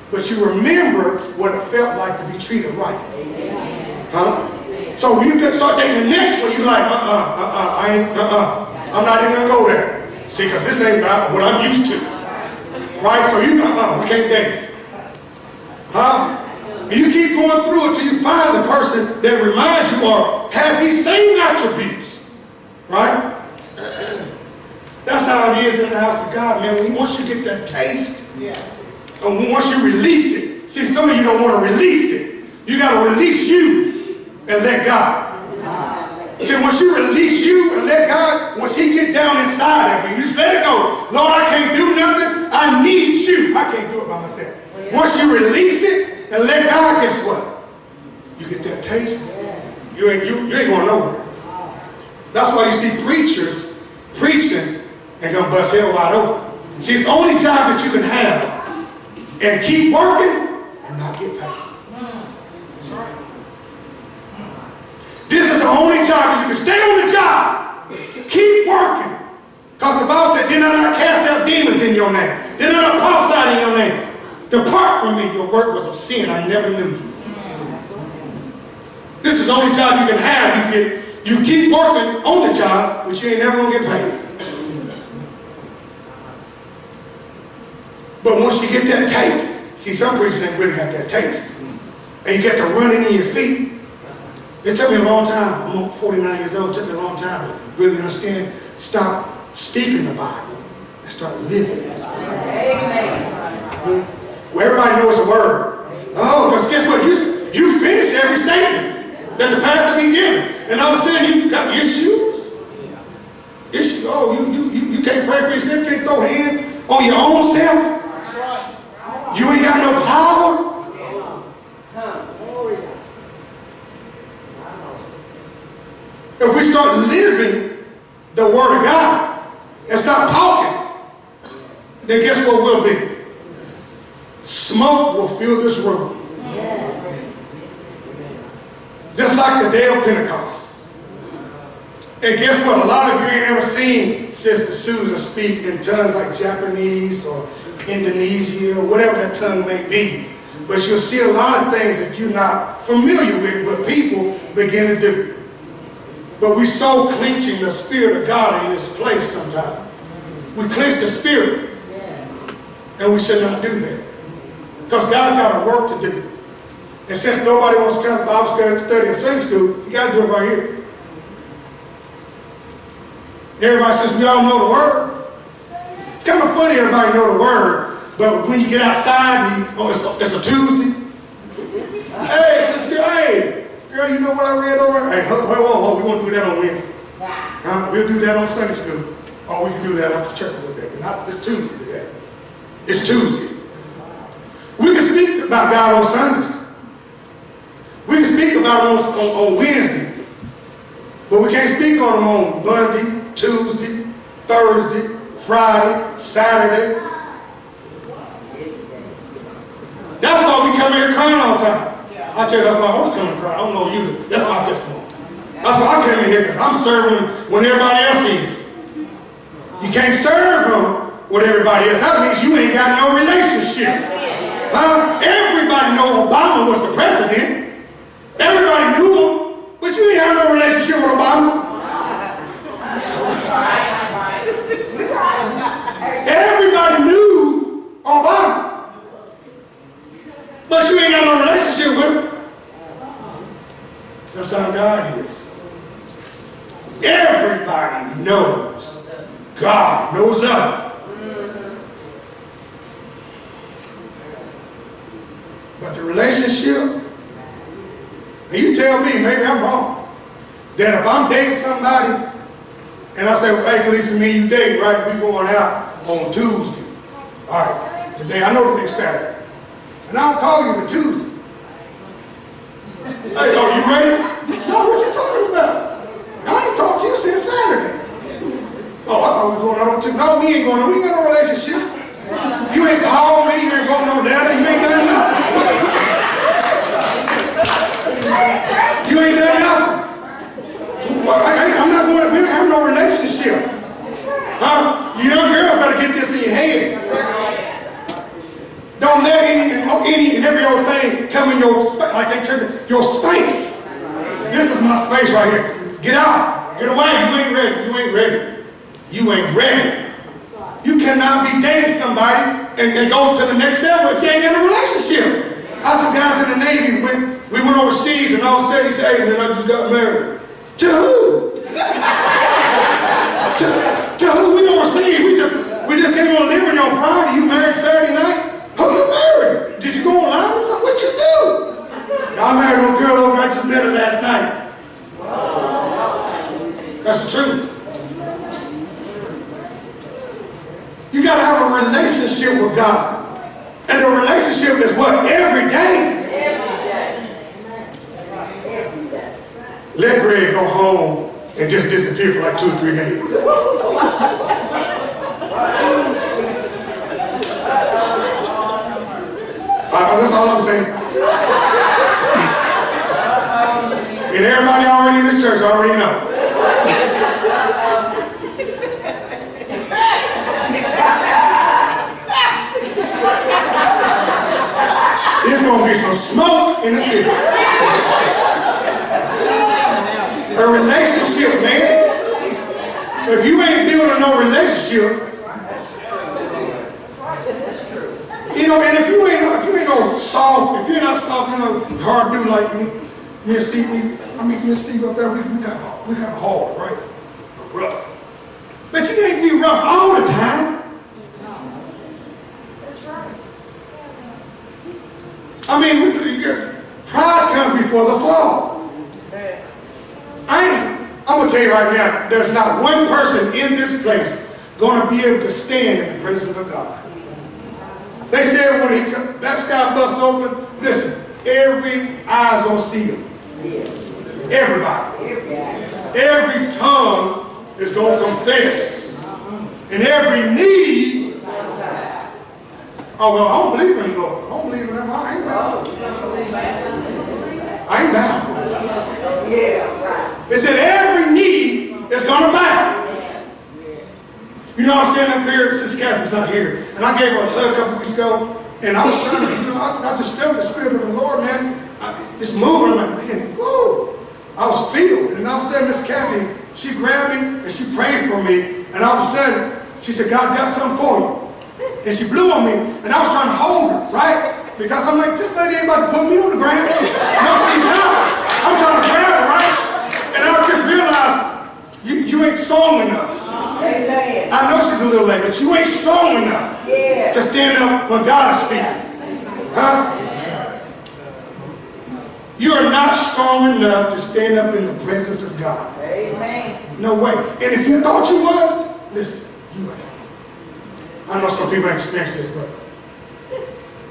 But you remember what it felt like to be treated right. Huh? So when you start dating the next one, you're like, I'm not even gonna go there. See, because this ain't what I'm used to. Right? So you, we can't date. Huh? And you keep going through it till you find the person that reminds you or has these same attributes. Right? That's how it is in the house of God, man. Once you get that taste, and once you release it, see, some of you don't want to release it. You got to release you and let God. See, once you release you and let God, once He get down inside of you, you just let it go. Lord, I can't do nothing. I need you. I can't do it by myself. Once you release it and let God, guess what? You get that taste. You ain't going nowhere. That's why you see preachers preaching and gonna bust hell wide open. See, it's the only job that you can have and keep working and not get paid. This is the only job that you can stay on the job, keep working. Because the Bible said, did I not cast out demons in your name? Did I not prophesy in your name? Depart from me, your work was of sin. I never knew you. This is the only job you can have. You keep working on the job, but you ain't never gonna get paid. But once you get that taste, see, some preachers ain't really got that taste. And you get to running in your feet. It took me a long time. I'm 49 years old. It took me a long time to really understand. Stop speaking the Bible and start living it. Amen. Well, everybody knows the word. Oh, because guess what? You finish every statement that the pastor be giving. And all of a sudden you got issues. Oh, you You can't pray for yourself. You can't throw hands on your own self. You ain't got no power. If we start living the Word of God and stop talking, then guess what we'll be? Smoke will fill this room. Just like the day of Pentecost. And guess what? A lot of you ain't ever seen Sister Susan speak in tongues like Japanese or Indonesia or whatever that tongue may be. But you'll see a lot of things that you're not familiar with, but people begin to do. But we so clenching the Spirit of God in this place sometimes. We clench the Spirit. And we should not do that. Because God's got a work to do. And since nobody wants to come to Bible study in Sunday school, you got to do it right here. Everybody says, we all know the Word. It's kind of funny everybody know the Word, but when you get outside, it's a Tuesday. Hey, sister, hey, girl, you know what I read over? Hey, whoa, we won't do that on Wednesday. We'll do that on Sunday school. Or we can do that after church a little bit. But not this Tuesday today. It's Tuesday. We can speak about God on Sundays. We can speak about them on Wednesday. But we can't speak on them on Monday, Tuesday, Thursday, Friday, Saturday. That's why we come here crying all the time. I tell you, that's why I was coming crying. I don't know you. That's my testimony. That's why I came in here, because I'm serving when everybody else is. You can't serve them with everybody else. That means you ain't got no relationship. Everybody know Obama was the president. Everybody knew him, but you ain't have no relationship with Obama. Everybody knew Obama, but you ain't got no relationship with him. That's how God is. Everybody knows God knows us. But the relationship, and you tell me, maybe I'm wrong, that if I'm dating somebody, and I say, well, hey, Lisa, me and you date, right? We going out on Tuesday. All right, today, I know today's Saturday. And I don't call you on Tuesday. Hey, are you ready? No, what you talking about? I ain't talked to you since Saturday. Oh, I thought we were going out on Tuesday. No, we ain't going on. We ain't got no relationship. You ain't called me, you ain't going no letter, you ain't done nothing. You ain't done nothing. I'm not going to, we don't have no relationship. You young girls better get this in your head. Don't let any and every old thing come in your space, like they turn your space. This is my space right here. Get out. Get away. You ain't ready. You ain't ready. You ain't ready. You cannot be dating somebody and go to the next level if you ain't in a relationship. I had some guys in the Navy when we went overseas, and all of a sudden he said, hey man, I just got married. To who? to who? We overseas. We just came on Liberty on Friday. You married Saturday night? Who you married? Did you go online or something? What you do? I married a girl over. I just met her last night. That's the truth. You got to have a relationship with God. And the relationship is what? Every day. Let Greg go home and just disappear for like 2 or 3 days. That's all I'm saying. And everybody already in this church already know. There's going to be some smoke in the city. A relationship, man. If you ain't building no relationship, you know, and if you ain't no soft, if you're not soft, you know, hard dude like me and Steve, me and Steve up there, we kind of hard, right? Rough. But you ain't be rough all the time. I mean, pride comes before the fall. I'm going to tell you right now, there's not one person in this place going to be able to stand in the presence of God. They said when that sky busts open, listen, every eye's going to see him. Everybody. Every tongue is going to confess. And every knee. Oh, well, I don't believe in the Lord. I don't believe in him. I ain't bound. I ain't bound. Yeah, right. They said every knee is going to bow. You know, I was standing up here, Sister Kathy's not here, and I gave her a hug a couple weeks ago, and I was trying to, I just felt the Spirit of the Lord, man. It's moving. I'm like, man, whoa. I was filled, and all of a sudden, Miss Kathy, she grabbed me, and she prayed for me, and all of a sudden, she said, God got something for you. And she blew on me, and I was trying to hold her, right? Because I'm like, this lady ain't about to put me on the ground. No, she's not. I'm trying to grab her, right? And I just realized, you ain't strong enough. Amen. I know she's a little late, but you ain't strong enough to stand up when God is speaking. Huh? You are not strong enough to stand up in the presence of God. Amen. No way. And if you thought you was, listen, you ain't. I know some people ain't experienced this, but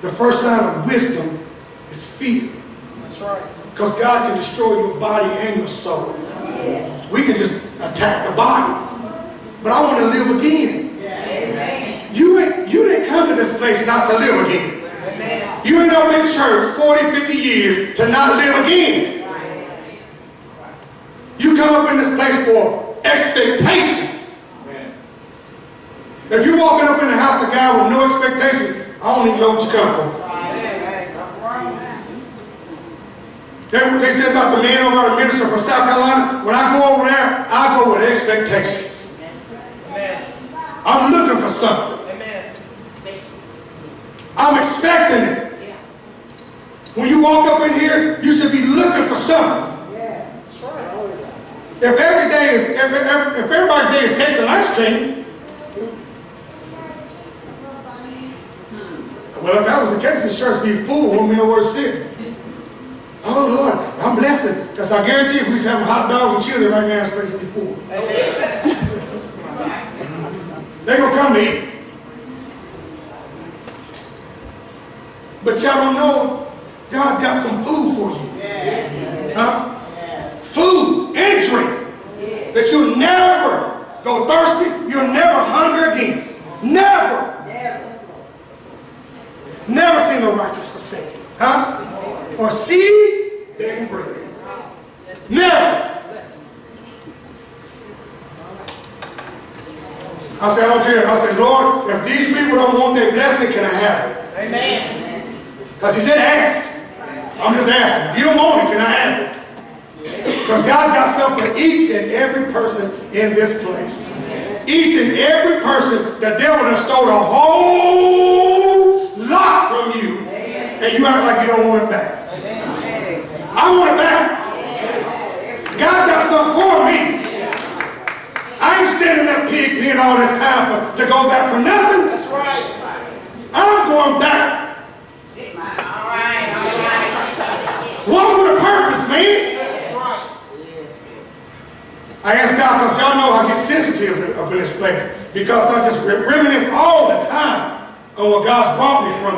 the first sign of wisdom is fear. That's right. Because God can destroy your body and your soul. We can just attack the body. But I want to live again. Amen. You didn't come to this place not to live again. Amen. You ain't up in church 40, 50 years to not live again. You come up in this place for expectations. If you're walking up in the house of God with no expectations, I don't even know what you come for. They said about the man over the minister from South Carolina, when I go over there, I go with expectations. I'm looking for something. I'm expecting it. When you walk up in here, you should be looking for something. If every day is, if everybody's day is cakes and ice cream, well, if that was the case, the church be full, won't be nowhere to sit. Oh Lord, I'm blessed, because I guarantee if we was having hot dogs and chili right now, this place would be full. They're going to come to eat. But y'all don't know, God's got some food for you. Yes. Huh? Yes. Food and drink. Yes. That you'll never go thirsty, you'll never hunger again. Never. Never seen the righteous forsaken. Huh? Or seed begging bread. Never. I said, I don't care. I said, Lord, if these people don't want their blessing, can I have it? Amen. Because he said ask. I'm just asking. If you don't want it, can I have it? Because God got something for each and every person in this place. Each and every person, the devil has stole a whole lot from you. And you act like you don't want it back. I want it back. God got something for me. I ain't standing in that pig pen all this time to go back for nothing. That's right. I'm going back. All right. Walk with a purpose, man. That's right. I ask God, because y'all know I get sensitive up in this place. Because I just reminisce all the time on what God's brought me from.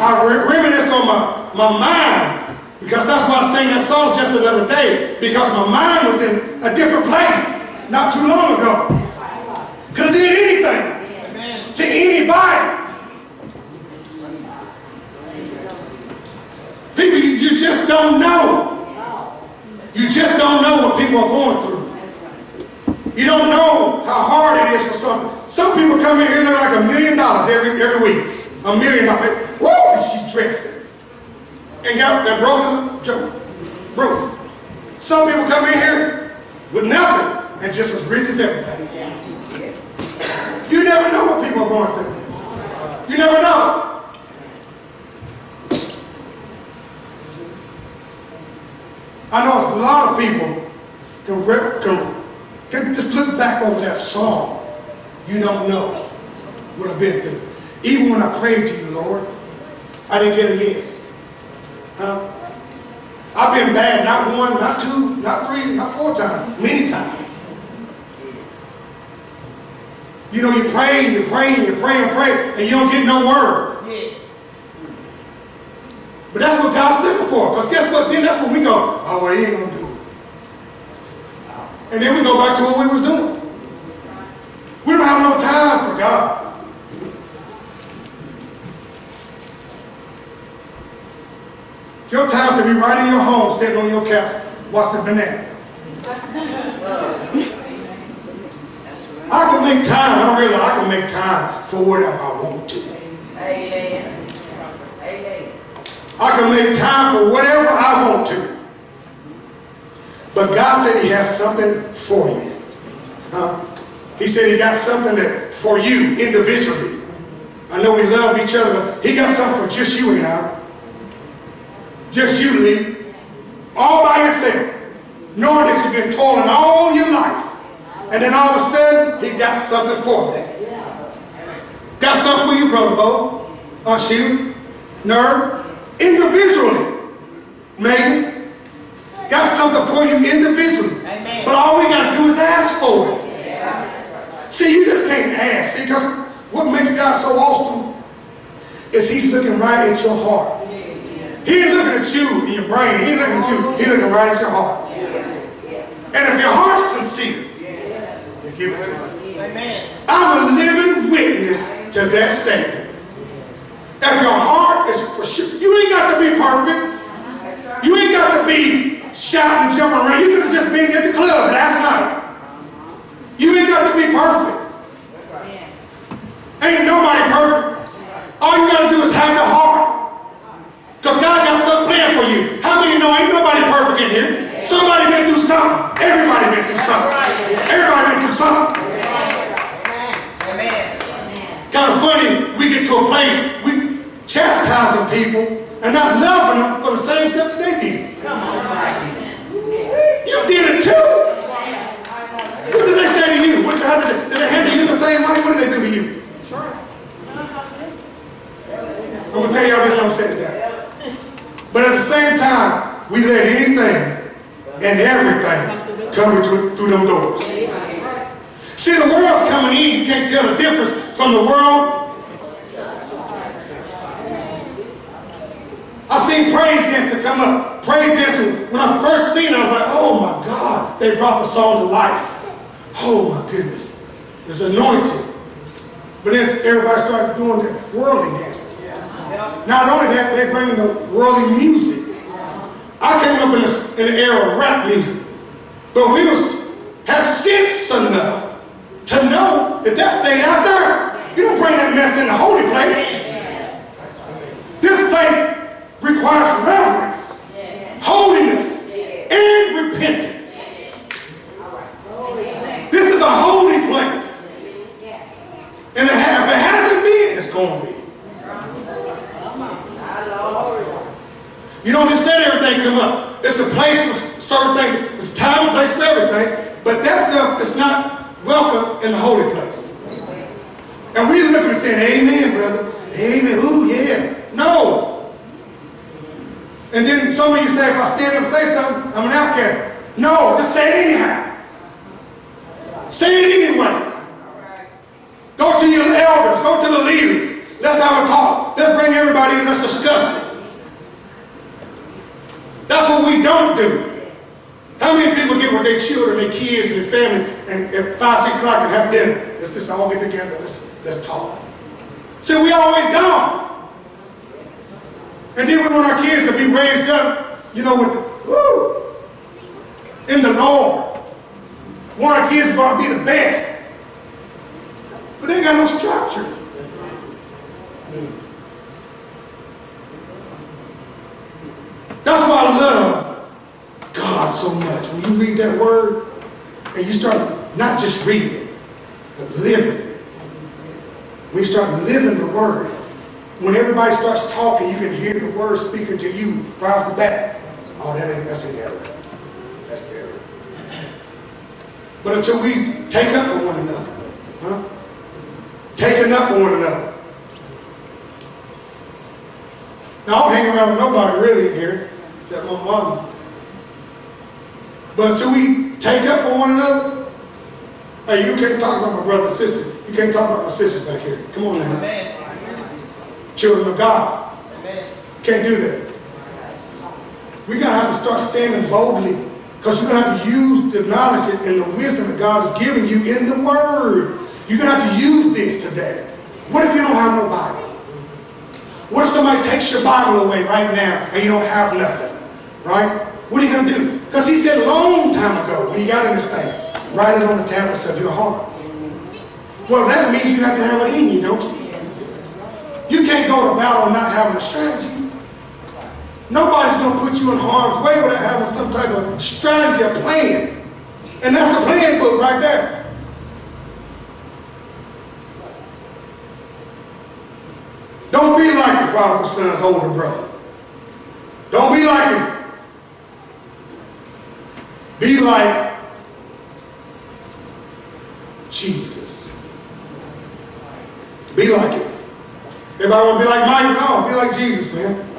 I reminisce on my mind. Because that's why I sang that song just another day. Because my mind was in a different place not too long ago. Could have did anything to anybody. People, you just don't know. You just don't know what people are going through. You don't know how hard it is for some people come in here, they're like $1 million every week. $1 million. Woo, is she dressing? And got that broke as a joke. Broke. Some people come in here with nothing and just as rich as everything. You never know what people are going through. You never know. I know it's a lot of people can just look back over that song. You don't know what I've been through. Even when I prayed to you, Lord, I didn't get a yes. I've been bad, not one, not two, not three, not four times, many times. You know, you pray and you pray and you pray and pray, and you don't get no word. Yeah. But that's what God's looking for. Because guess what? Then that's when we go, oh, well, he ain't going to do it. And then we go back to what we was doing. We don't have no time for God. Your time can be right in your home, sitting on your couch, watching Bonanza. I can make time. I realize I can make time for whatever I want to. Amen. Amen. I can make time for whatever I want to. But God said he has something for you. He said he got something for you individually. I know we love each other, but he got something for just you and I. Just you, Lee. All by yourself. Knowing that you've been toiling all your life. And then all of a sudden, he's got something for that. Got something for you, Brother Bo. Sheila. Nerve. Individually. Megan. Got something for you individually. Amen. But all we got to do is ask for it. See, you just can't ask. See, because what makes God so awesome is he's looking right at your heart. He ain't looking at you in your brain. He ain't looking at you. He's looking right at your heart. And if your heart's sincere, then give it to him. Amen. I'm a living witness to that statement. If your heart is for sure, you ain't got to be perfect. You ain't got to be shouting and jumping around. You could have just been at the club last night. You ain't got to be perfect. Ain't nobody perfect. All you got to do is have the heart. Because God got something planned for you. How many know ain't nobody perfect in here? Somebody been through something. Everybody been through something. Everybody been through something. Amen. Kind of funny, we get to a place, we chastising people and not loving them for the same stuff that they did. You did it too. What did they say to you? How did they handle you the same way? What did they do to you? I'm going to tell y'all this, I'm saying that. But at the same time, we let anything and everything come through them doors. See, the world's coming in. You can't tell the difference from the world. I seen praise dancing come up. Praise dancing, when I first seen it, I was like, oh my God, they brought the song to life. Oh my goodness. It's anointed. But then everybody started doing the worldly dancing. Not only that, they're bringing the worldly music. I came up in the era of rap music. But we have sense enough to know that stayed out there. You don't bring that mess in the holy place. This place requires reverence, holiness, and repentance. This is a holy place. And if it hasn't been, it's going to be. You don't just let everything come up. It's a place for certain things. It's time and place for everything. But that stuff is not welcome in the holy place. And we looking and saying, amen, brother. Amen. Ooh, yeah. No. And then some of you say, if I stand up and say something, I'm an outcast. No, just say it anyhow. Say it anyway. Go to your elders. Go to the leaders. Let's have a talk. Let's bring everybody in. Let's discuss it. That's what we don't do. How many people get with their children, their kids, and their family, and at 5, 6 o'clock and have dinner? Let's just all get together. Let's talk. See, we always gone. And then we want our kids to be raised up, you know, in the Lord. Want our kids to go out and be the best. But they ain't got no structure. That's why I love God so much. When you read that word and you start not just reading it, but living it. When you start living the word, when everybody starts talking, you can hear the word speaking to you right off the bat. Oh, that's an error. That's an error. But until we take up for one another, take enough for one another. Now, I don't hang around with nobody really in here, except my mama. But until we take up for one another, hey, you can't talk about my brother and sister. You can't talk about my sisters back here. Come on now. Amen. Children of God. Amen. Can't do that. We're going to have to start standing boldly, because you're going to have to use the knowledge and the wisdom that God has given you in the Word. You're going to have to use this today. What if you don't have no Bible? What if somebody takes your Bible away right now and you don't have nothing? Right? What are you going to do? Because he said a long time ago, when you got in this thing, write it on the tablets of your heart. Well, that means you have to have it in you, don't you? You can't go to battle not having a strategy. Nobody's going to put you in harm's way without having some type of strategy or plan. And that's the plan book right there. Don't be like the prodigal son's older brother. Don't be like him. Be like Jesus. Be like him. Everybody want to be like Mike? No, be like Jesus, man.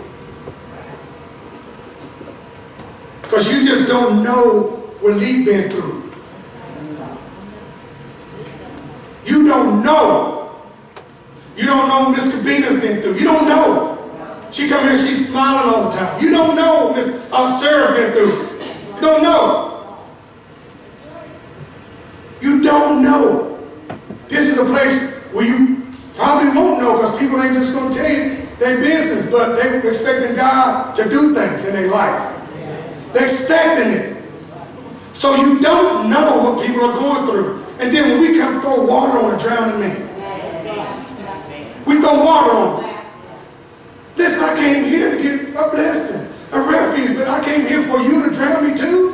Because you just don't know what Lee's been through. You don't know. You don't know what Miss Kabina's been through. You don't know. She come here, she's smiling all the time. You don't know what Miss Sarah's been through. You don't know. You don't know. This is a place where you probably won't know, because people ain't just going to tell you their business, but they're expecting God to do things in their life. They're expecting it. So you don't know what people are going through. And then when we come throw water on a drowning man, we throw water on them. Listen, I came here to get a blessing, a refuge, but I came here for you to drown me too?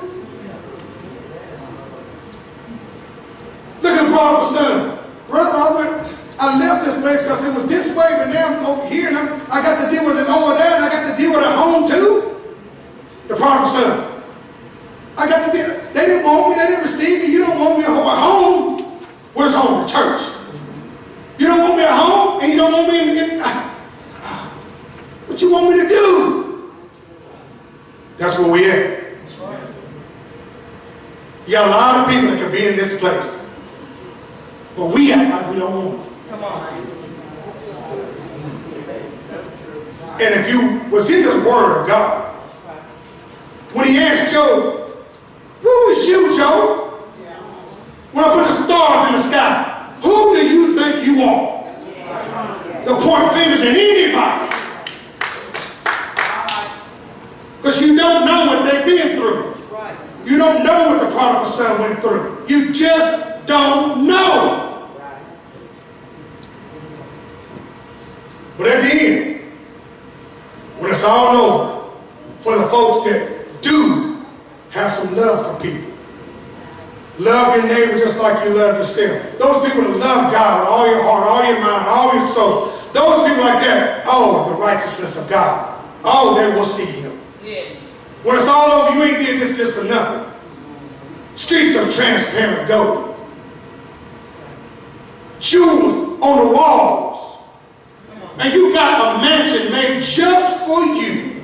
Look at the prodigal son. Brother, I left this place because it was this way, but now I'm over here, and I got to deal with it over there, and I got to deal with it at home too? The prodigal son. I got to deal. They didn't want me, they didn't receive me. You don't want me at home. Where's home? The church. You don't want me at home, and you don't want me in what you want me to do? That's where we at. You got a lot of people that can be in this place, but we act like we don't want them. Come on. And if you was in the Word of God, when he asked Job, who is you, Job? When I put the stars in the sky, who do you think you are? To point fingers at anybody. Because you don't know what they've been through. You don't know what the prodigal son went through. You just don't know. But at the end, when it's all over, for the folks that do have some love for people, love your neighbor just like you love yourself. Those people that love God with all your heart, all your mind, all your soul. Those people like that, oh, the righteousness of God. Oh, they will see him. Yes. When it's all over, you ain't did this just for nothing. Streets of transparent gold. Jewels on the walls. And you got a mansion made just for you.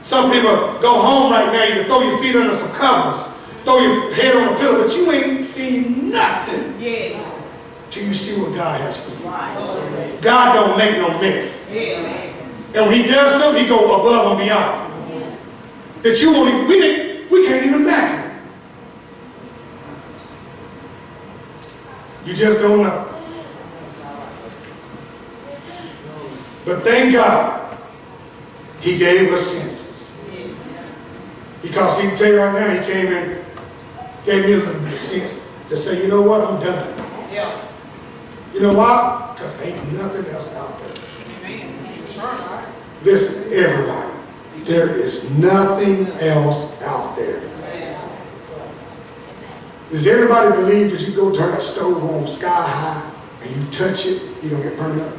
Some people go home right now, you can throw your feet under some covers, throw your head on a pillow, but you ain't seen nothing. Yes. Till you see what God has for you. Right. God don't make no mess. Yeah. And when he does something, he go above and beyond. That you won't even, we can't even imagine. You just don't know. But thank God, he gave us senses. Because he can tell you right now, he came in, gave me a little bit of sense to say, you know what, I'm done. Yeah. You know why? Because there ain't nothing else out there. Amen. Listen, everybody, there is nothing else out there. Does everybody believe that you go turn a stove on sky high and you touch it, you're going to get burned up?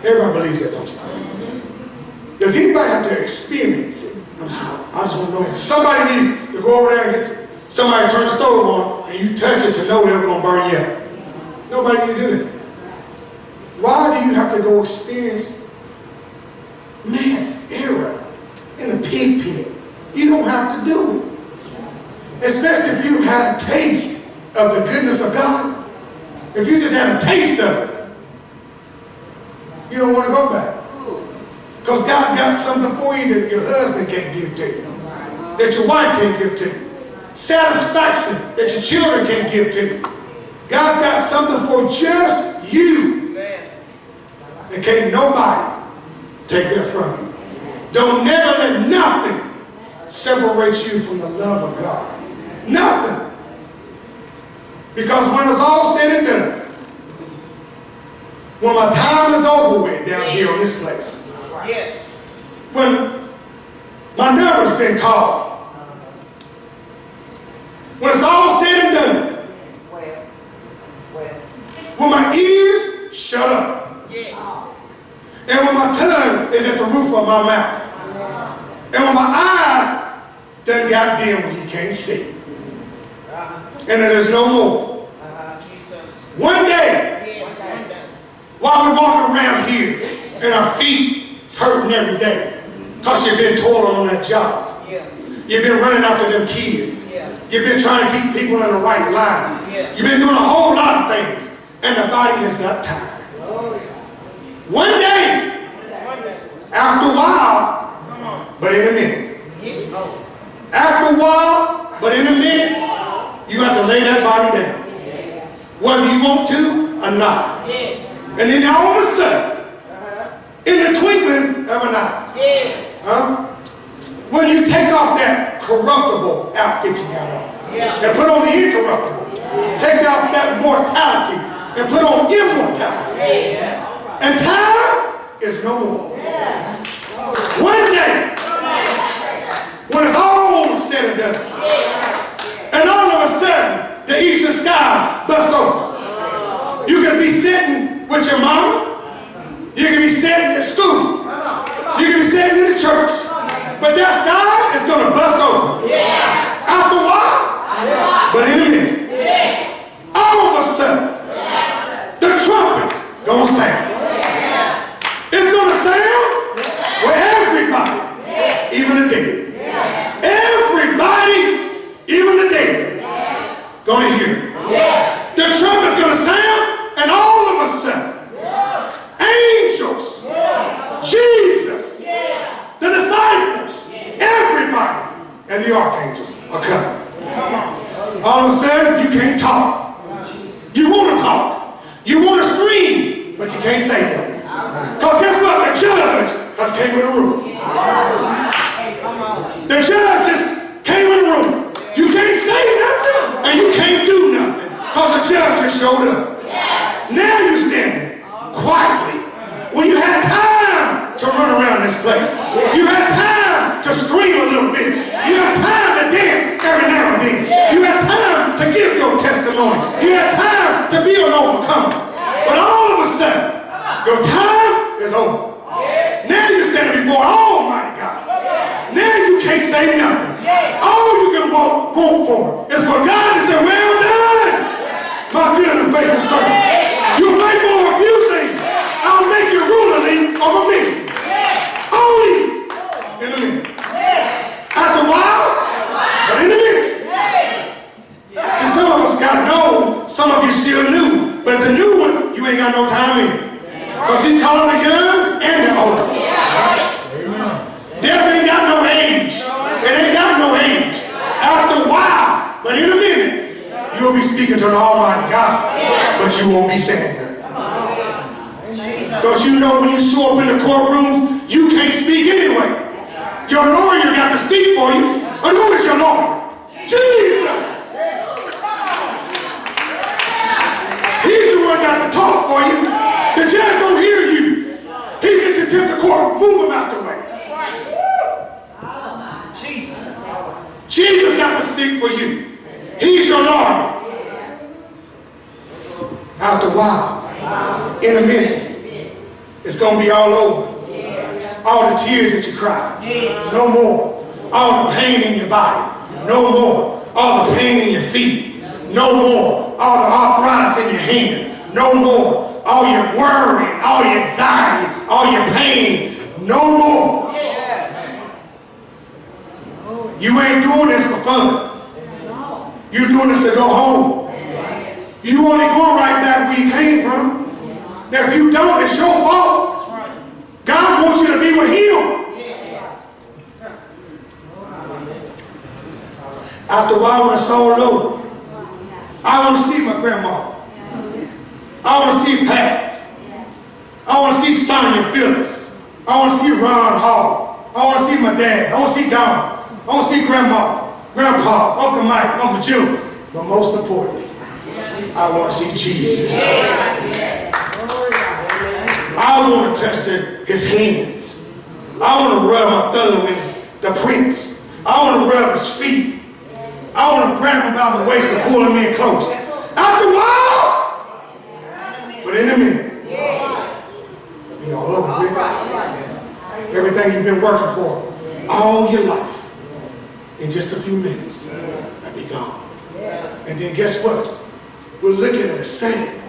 Everybody believes that, don't you? Does anybody have to experience it? I just want to know. Somebody need to go over there and get somebody to turn the stove on and you touch it to know they're going to burn you up. Nobody need to do that. Why do you have to go experience mass error in a pig pit? You don't have to do it. Especially if you had a taste of the goodness of God. if you just had a taste of it, you don't want to go back. Because God got something for you that your husband can't give to you, that your wife can't give to you, satisfaction that your children can't give to you. God's got something for just you that can't nobody take that from you. Don't never let nothing separate you from the love of God. Nothing. Because when it's all said and done, when my time is over with down here in this place, Yes. when my number's been called, when it's all said and done, when my ears shut up, Yes. and when my tongue is at the roof of my mouth, and when my eyes done got dim when you can't see, and then there's no more. Jesus. One day, Yes. One day. while we're walking around here, and our feet is hurting every day, because you've been toiling on that job. Yeah. You've been running after them kids. Yeah. You've been trying to keep people in the right line. Yeah. You've been doing a whole lot of things, and the body has got tired. One day, after a while, but in a minute. After a while, but in a minute, you have to lay that body down, whether you want to or not. Yes. And then all of a sudden, in the twinkling of an eye, Yes. when you take off that corruptible outfit you got on, and put on the incorruptible, take off that mortality and put on immortality, Yes. and time is no more. One day, when it's all said and done, and all of a sudden the eastern sky busts open, you can be sitting with your mama, you can be sitting at school, you can be sitting in the church, but that sky is going to bust open. After a while, but in a minute, all of a sudden, the trumpet's going to sound. It's going to sound where everybody, even the dead, everybody, even the dead, going to hear it. The trumpet's going to sound, and all of a sudden, angels, Jesus, the disciples, everybody, and the archangels are coming. All of a sudden, you can't talk. You want to talk. You want to scream, but you can't say nothing. Because guess what? The judge has came in the room. The judge just came in the room. You can't say nothing, and you can't do nothing, because the judge just showed up. Now you're standing quietly. When you had time to run around this place, you had time to scream a little bit, you had time to dance every now and then, you had time to give your testimony, you had time to be an overcomer. But all of a sudden, your time is over. Now you're standing before Almighty God. Now you can't say nothing. All you can want for is for God to say, well done, my good and faithful servant. You're faithful over a few things. I'll make you rulerly over many. Only in a minute. After a while, but in a minute. See, some of us got old, some of you still new, but the new ones, you ain't got no time in. Because he's calling the young and the old. Death ain't got no age. It ain't got no age. After a while, but in a minute, you'll be speaking to the Almighty God, but you won't be saying that. Don't you know when you show up in the courtroom, you can't speak anyway. Your lawyer got to speak for you. But who is your lawyer? Jesus! He's the one got to talk for you. The judge don't hear you. He's in contempt of court. Move him out the way. Jesus got to speak for you. He's your lawyer. After a while, in a minute, it's going to be all over. All the tears that you cried, no more. All the pain in your body, no more. All the pain in your feet, no more. All the arthritis in your hands, no more. All your worry, all your anxiety, all your pain, no more. You ain't doing this for fun. You're doing this to go home. You only going right back where you came from. Now, if you don't, it's your fault. God wants you to be with Him. After a while, when it's all over, I want to see my grandma. I want to see Pat. I want to see Sonia Phillips. I want to see Ron Hall. I want to see my dad. I want to see Don. I want to see Grandma, Grandpa, Uncle Mike, Uncle June. But most importantly, I want to see Jesus. I want to touch his hands. I want to rub my thumb in the prints. I want to rub his feet. I want to grab him by the waist and pull him in close. After a while, but in a minute, be all over with everything you've been working for all your life. In just a few minutes, I'll be gone. And then guess what? We're looking at the same.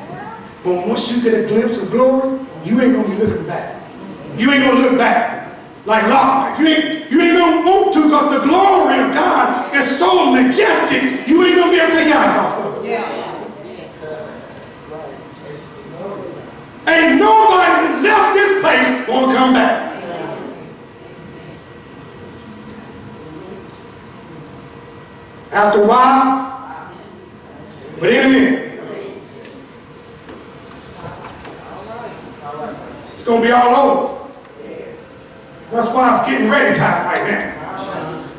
But once you get a glimpse of glory, you ain't gonna be looking back. You ain't gonna look back like Lot. You ain't gonna want to, because the glory of God is so majestic, you ain't gonna be able to take your eyes off of it. Ain't nobody that left this place gonna come back. After a while, but in a minute, it's going to be all over. That's why it's getting ready time right now.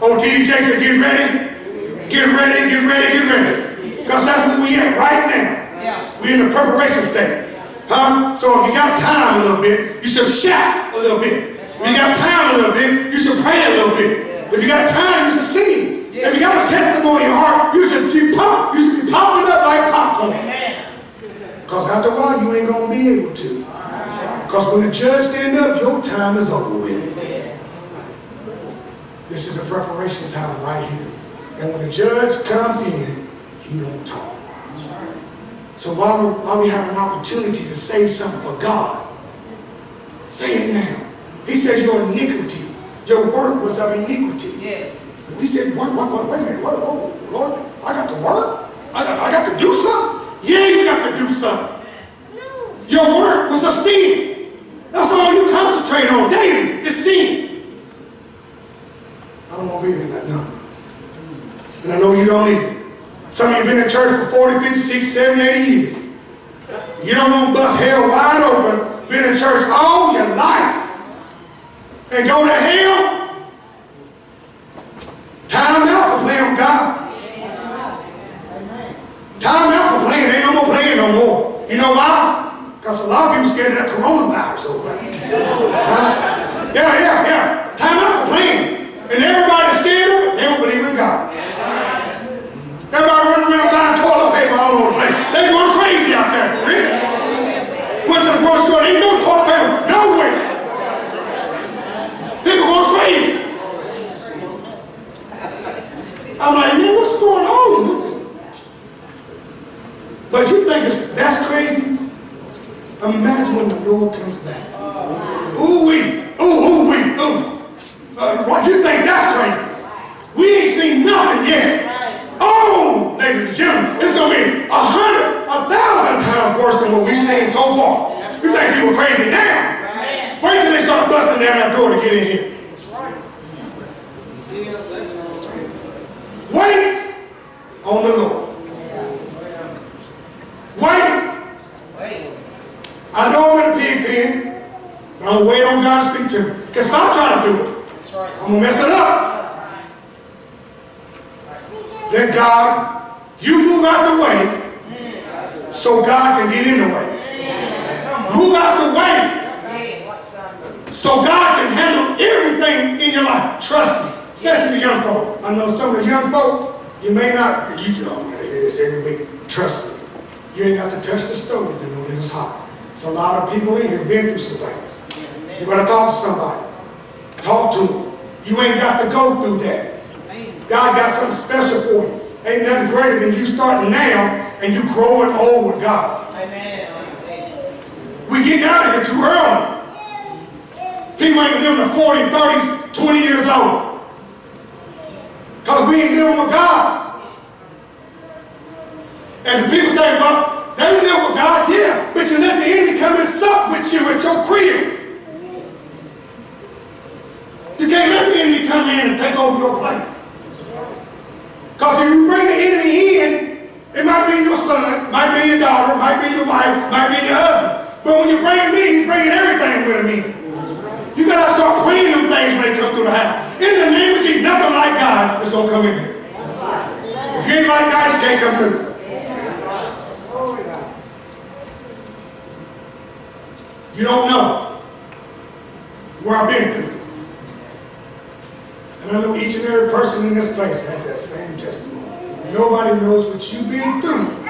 Old TD Jason, get ready, get ready, get ready, get ready. Because that's where we at right now. We're in the preparation stage. So if you got time a little bit, you should shout a little bit. If you got time a little bit, you should pray a little bit. If you got time, you should sing. If you got a testimony in your heart, you should be pumped. You should be popping up like popcorn. Because after a while, you ain't going to be able to. Because when the judge stand up, your time is over with. This is a preparation time right here. And when the judge comes in, he don't talk. So while we have an opportunity to say something for God, say it now. He said your iniquity, your work was of iniquity. Yes. We said, wait a minute, whoa, Lord, I got to work? I got to do something? Yeah, you got to do something. No. Your work was a sin. That's all you concentrate on daily, is sin. I don't want to be in that number. And I know you don't either. Some of you have been in church for 40, 50, 60, 70, 80 years. You don't want to bust hell wide open, been in church all your life, and go to hell. Time out for playing with God. Time out for playing. Ain't no more playing no more. You know why? Because a lot of people scared of that coronavirus over there. Yeah. Time out for playing. And everybody's scared of it. They don't believe in God. Everybody running around buying toilet paper all over the place. They going crazy out there. Really? Went to the grocery store. Ain't no toilet paper nowhere. People going crazy. I'm like, man, what's going on? But you think that's crazy? Imagine when the Lord comes back. Ooh-wee. What, you think that's crazy? We ain't seen nothing yet. Oh, ladies and gentlemen, it's going to be 100, 1,000 times worse than what we've seen so far. You think people crazy now? Wait till they start busting down that door to get in here. Wait on the Lord. Wait. I know I'm in a pig pen, but I'm going to wait on God to speak to me. Because if I try to do it, I'm going to mess it up. Let God, you move out the way so God can get in the way. Move out the way so God can handle everything in your life. Trust me. Especially the young folk. I know some of the young folk, you may not, you know, I hear this every week. Trust me. You ain't got to touch the stove to know that it's hot. There's a lot of people in here been through some things. You better talk to somebody. Talk to them. You ain't got to go through that. God got something special for you. Ain't nothing greater than you starting now and you growing old with God. We getting out of here too early. People ain't living to 40, 30s, 20 years old. Because we ain't living with God. And the people say, well, they live with God, yeah, but you let the enemy come and sup with you at your crib. You can't let the enemy come in and take over your place. Because if you bring the enemy in, it might be your son, might be your daughter, might be your wife, might be your husband. But when you bring him in, he's bringing everything with him in. You got to start praying them things when they come through the house. In the name of Jesus, nothing like God is going to come in here. If you ain't like God, you can't come through. You don't know where I've been through. And I know each and every person in this place has that same testimony. Nobody knows what you've been through